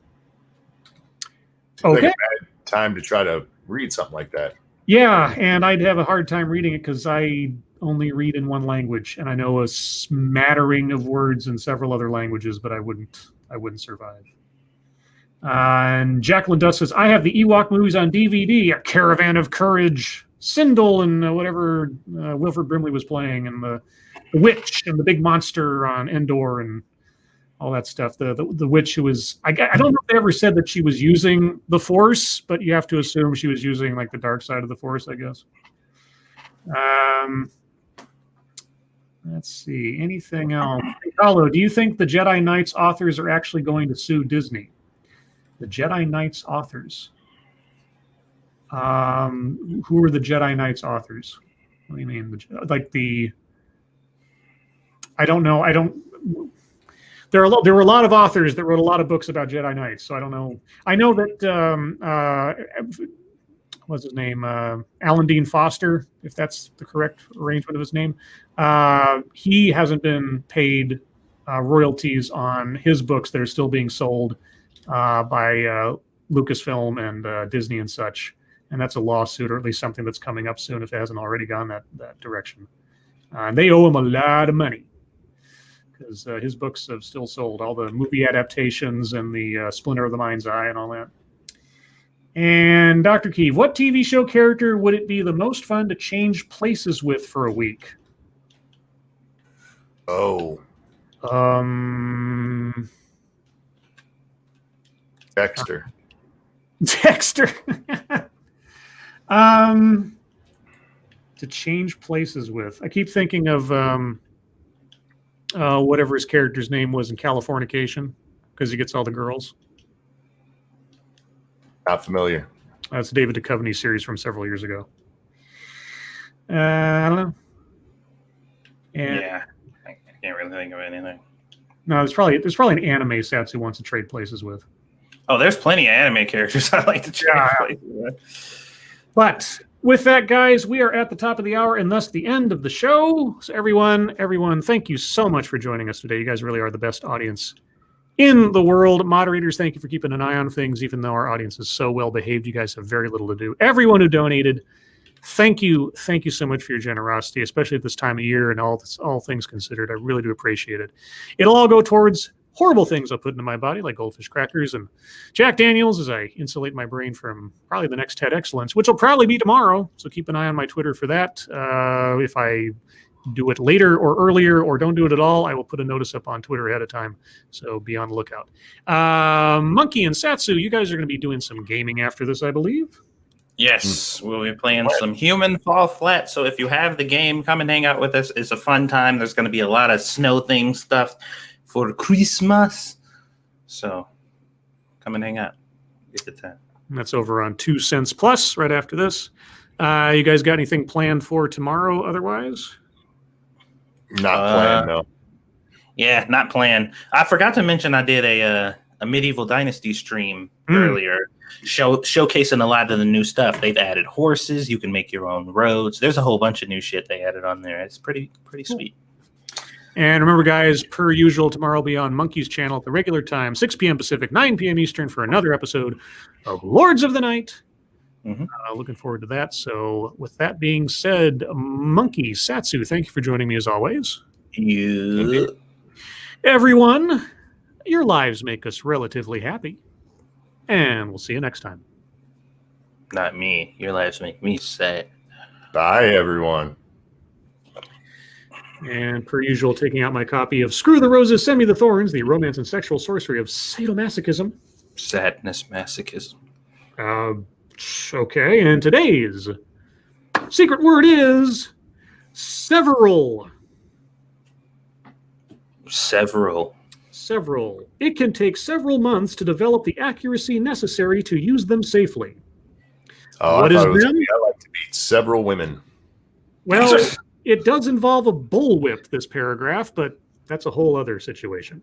Okay. Like a bad time to try to read something like that. Yeah, and I'd have a hard time reading it because I only read in one language, and I know a smattering of words in several other languages, but I wouldn't survive. And Jacqueline Duss says, I have the Ewok movies on DVD, A Caravan of Courage, Sindel, and whatever Wilford Brimley was playing, and the Witch, and the big monster on Endor, and all that stuff. The witch who was, I don't know if they ever said that she was using the Force, but you have to assume she was using like the dark side of the Force, I guess. Let's see, anything else? Carlo, do you think the Jedi Knights authors are actually going to sue Disney? The Jedi Knights authors. Who are the Jedi Knights authors? What do you mean? I don't know. There were a lot of authors that wrote a lot of books about Jedi Knights, so I don't know. I know that what's his name? Alan Dean Foster, if that's the correct arrangement of his name. He hasn't been paid royalties on his books that are still being sold by Lucasfilm and Disney and such. And that's a lawsuit, or at least something that's coming up soon if it hasn't already gone that direction. And they owe him a lot of money because his books have still sold, all the movie adaptations and the Splinter of the Mind's Eye and all that. And Dr. Keeve, what TV show character would it be the most fun to change places with for a week? Oh, Dexter. Dexter. To change places with. I keep thinking of whatever his character's name was in Californication, because he gets all the girls. Not familiar. That's a David Duchovny series from several years ago. I don't know. And Yeah, I can't really think of anything. no, there's probably an anime Satsu wants to trade places with. Oh, there's plenty of anime characters I like to trade Yeah. places with. But with that, guys, we are at the top of the hour and thus the end of the show. So everyone, thank you so much for joining us today. You guys really are the best audience in the world. Moderators, thank you for keeping an eye on things, even though our audience is so well behaved. You guys have very little to do. Everyone who donated, thank you so much for your generosity, especially at this time of year and all things considered. I really do appreciate it. It'll all go towards horrible things I'll put into my body, like goldfish crackers and Jack Daniels, as I insulate my brain from probably the next TED Excellence, which will probably be tomorrow. So keep an eye on my Twitter for that. If I do it later or earlier or don't do it at all, I will put a notice up on Twitter ahead of time. So be on the lookout. Monkey and Satsu, you guys are going to be doing some gaming after this, I believe. Yes, we'll be playing some Human Fall Flat. So if you have the game, come and hang out with us. It's a fun time. There's going to be a lot of snow thing stuff for Christmas. So come and hang out. Get the time. And that's over on 2 Cents Plus right after this. You guys got anything planned for tomorrow otherwise? Not planned, no. Yeah, not planned. I forgot to mention I did a Medieval Dynasty stream earlier, showcasing a lot of the new stuff. They've added horses. You can make your own roads. There's a whole bunch of new shit they added on there. It's pretty sweet. And remember, guys, per usual, tomorrow will be on Monkey's channel at the regular time, 6 p.m. Pacific, 9 p.m. Eastern, for another episode of Lords of the Night. Looking forward to that. So with that being said, Monkey, Satsu, thank you for joining me as always. You. Everyone, your lives make us relatively happy. And we'll see you next time. Not me. Your lives make me sad. Bye, everyone. And per usual, taking out my copy of Screw the Roses, Send Me the Thorns, the romance and sexual sorcery of sadomasochism. Sadness, masochism. Okay, and today's secret word is several. Several. It can take several months to develop the accuracy necessary to use them safely. Oh, What I is thought it was them? I like to beat several women. Well, it does involve a bullwhip, this paragraph, but that's a whole other situation.